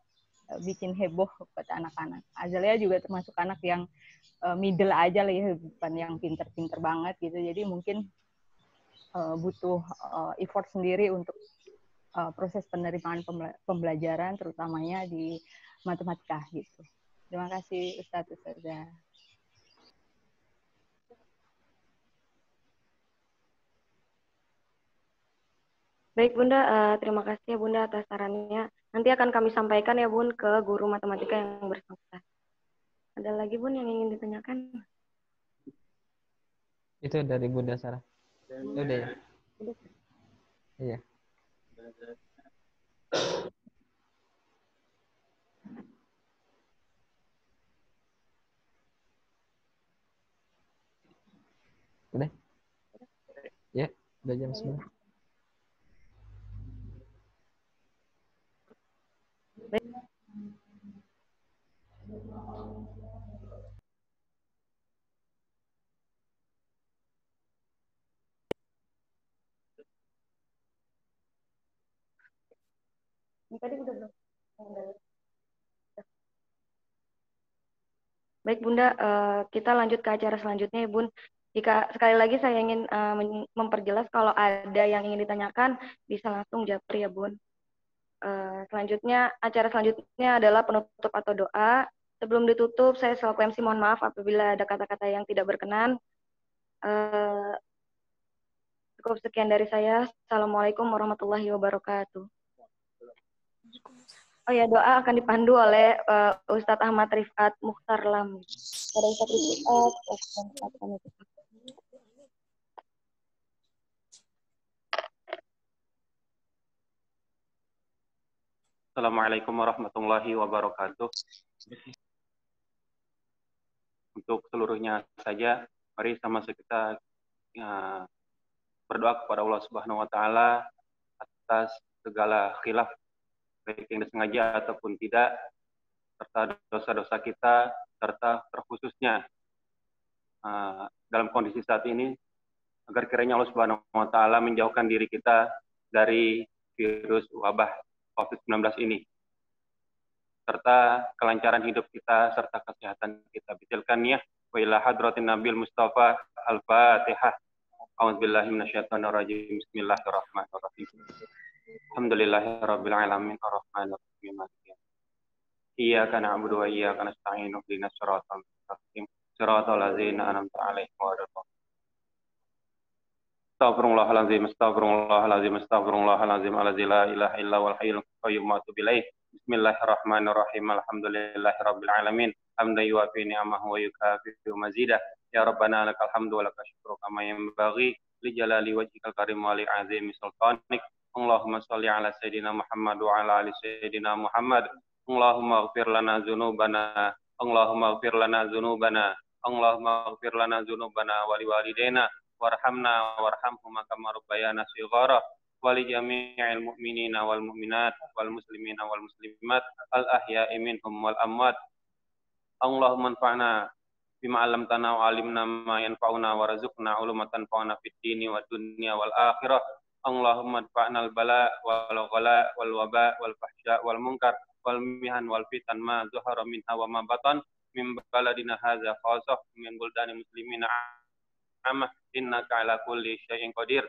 bikin heboh buat anak-anak. Azalea juga termasuk anak yang middle aja lah ya, bukan yang pinter-pinter banget gitu. Jadi mungkin butuh effort sendiri untuk proses penerimaan pembelajaran, terutamanya di matematika gitu. Terima kasih Ustadz Ustazah. Baik Bunda, terima kasih ya Bunda atas sarannya. Nanti akan kami sampaikan ya Bun ke guru matematika yang bersangkutan. Ada lagi Bun yang ingin ditanyakan? Itu dari Bunda Sarah. Udah ya? Iya. Udah? Ya, udah jam 9. Tadi udah belum? Baik Bunda, kita lanjut ke acara selanjutnya ya Bun. Jika sekali lagi saya ingin memperjelas kalau ada yang ingin ditanyakan, bisa langsung japri ya Bun. Selanjutnya, acara selanjutnya adalah penutup atau doa. Sebelum ditutup, saya selaku MC mohon maaf apabila ada kata-kata yang tidak berkenan. Cukup sekian dari saya. Assalamualaikum warahmatullahi wabarakatuh. Oh ya, doa akan dipandu oleh Ustadz Ahmad Rifat Mukhtar Lam. Pada Ustadz Rifat, Assalamualaikum warahmatullahi wabarakatuh. Untuk seluruhnya saja, mari sama-sama kita berdoa kepada Allah Subhanahu wa taala atas segala khilaf baik yang disengaja ataupun tidak, serta dosa-dosa kita, serta terkhususnya dalam kondisi saat ini, agar kiranya Allah Subhanahu wa taala menjauhkan diri kita dari virus wabah COVID-19 ini, serta kelancaran hidup kita, serta kesehatan kita. Bitilkan ya, wa ila hadratin Nabil Mustafa Al-Fatihah. A'udzubillahi minasyaitonirrajim. Bismillahirrahmanirrahim. Alhamdulillahirabbil alamin arrahmanir rahim. Iyyaka na'budu wa iyyaka nasta'in. Ihdinas siratal mustaqim. Siratal ladzina an'amta 'alaihim ghairil maghdubi. Astagfirullahaladzim, astagfirullahaladzim, astagfirullahaladzim, alladzi la ilaha illa wal hayyul qayyum wa atubu ilaih. Bismillahirrahmanirrahim. Alhamdulillahirabbil alamin. Hamdan yuwafi ni'amahu wa yukafi'u mazidah. Ya Rabbana lakal hamdu wa lakal syukru kama yanbaghi li jalali wajhikal karim wa li 'azimi sultanik. Allahumma shalli ala sayidina Muhammad wa ala ali sayidina Muhammad. Allahumma ighfir lana dzunubana. Allahumma ighfir lana dzunubana. Allahumma ighfir lana dzunubana wa liwalidayna. Warhamna warhamhuma kama rabbayana shighara wa li jami'il mu'minina wal mu'minat wal muslimina wal muslimat al ahya'i minhum wal amwat. Allahumma anfa'na bima 'allamtana wa 'allimna ma yanfa'una wa warzuqna 'uluman tanfa'una fid dini wad dunya wal akhirah. Allahumma anfa'na al bala wal ghala wal waba wal fahsya wal munkar wal mihan wal fitan ma zuhara minha wa ma batan min baladina hadza khasah min buldani muslimina innaka ala kulli syai'in qadir.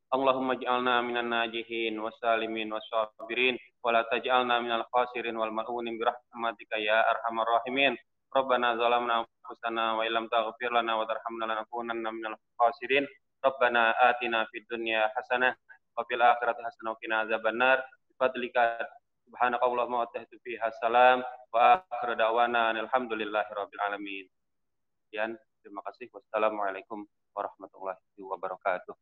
Allahumma ij'alna minan najihin wassalimin wassabirin wa la taj'alna minal khasirin wal mal'unin bi rahmatika ya arhamar rahimin. Rabbana zalamna anfusana wa illam taghfir lana wa tarhamna lanakunanna minal khasirin. Rabbana atina fid dunya hasanah wa fil akhirati hasanah wa qina adzabannar. Bi fadlika subhanakallahumma wa tahtu fiha salam wa akhiru da'wana alhamdulillahirabbil alamin. Sekian, terima kasih. Wassalamualaikum warahmatullahi wabarakatuh.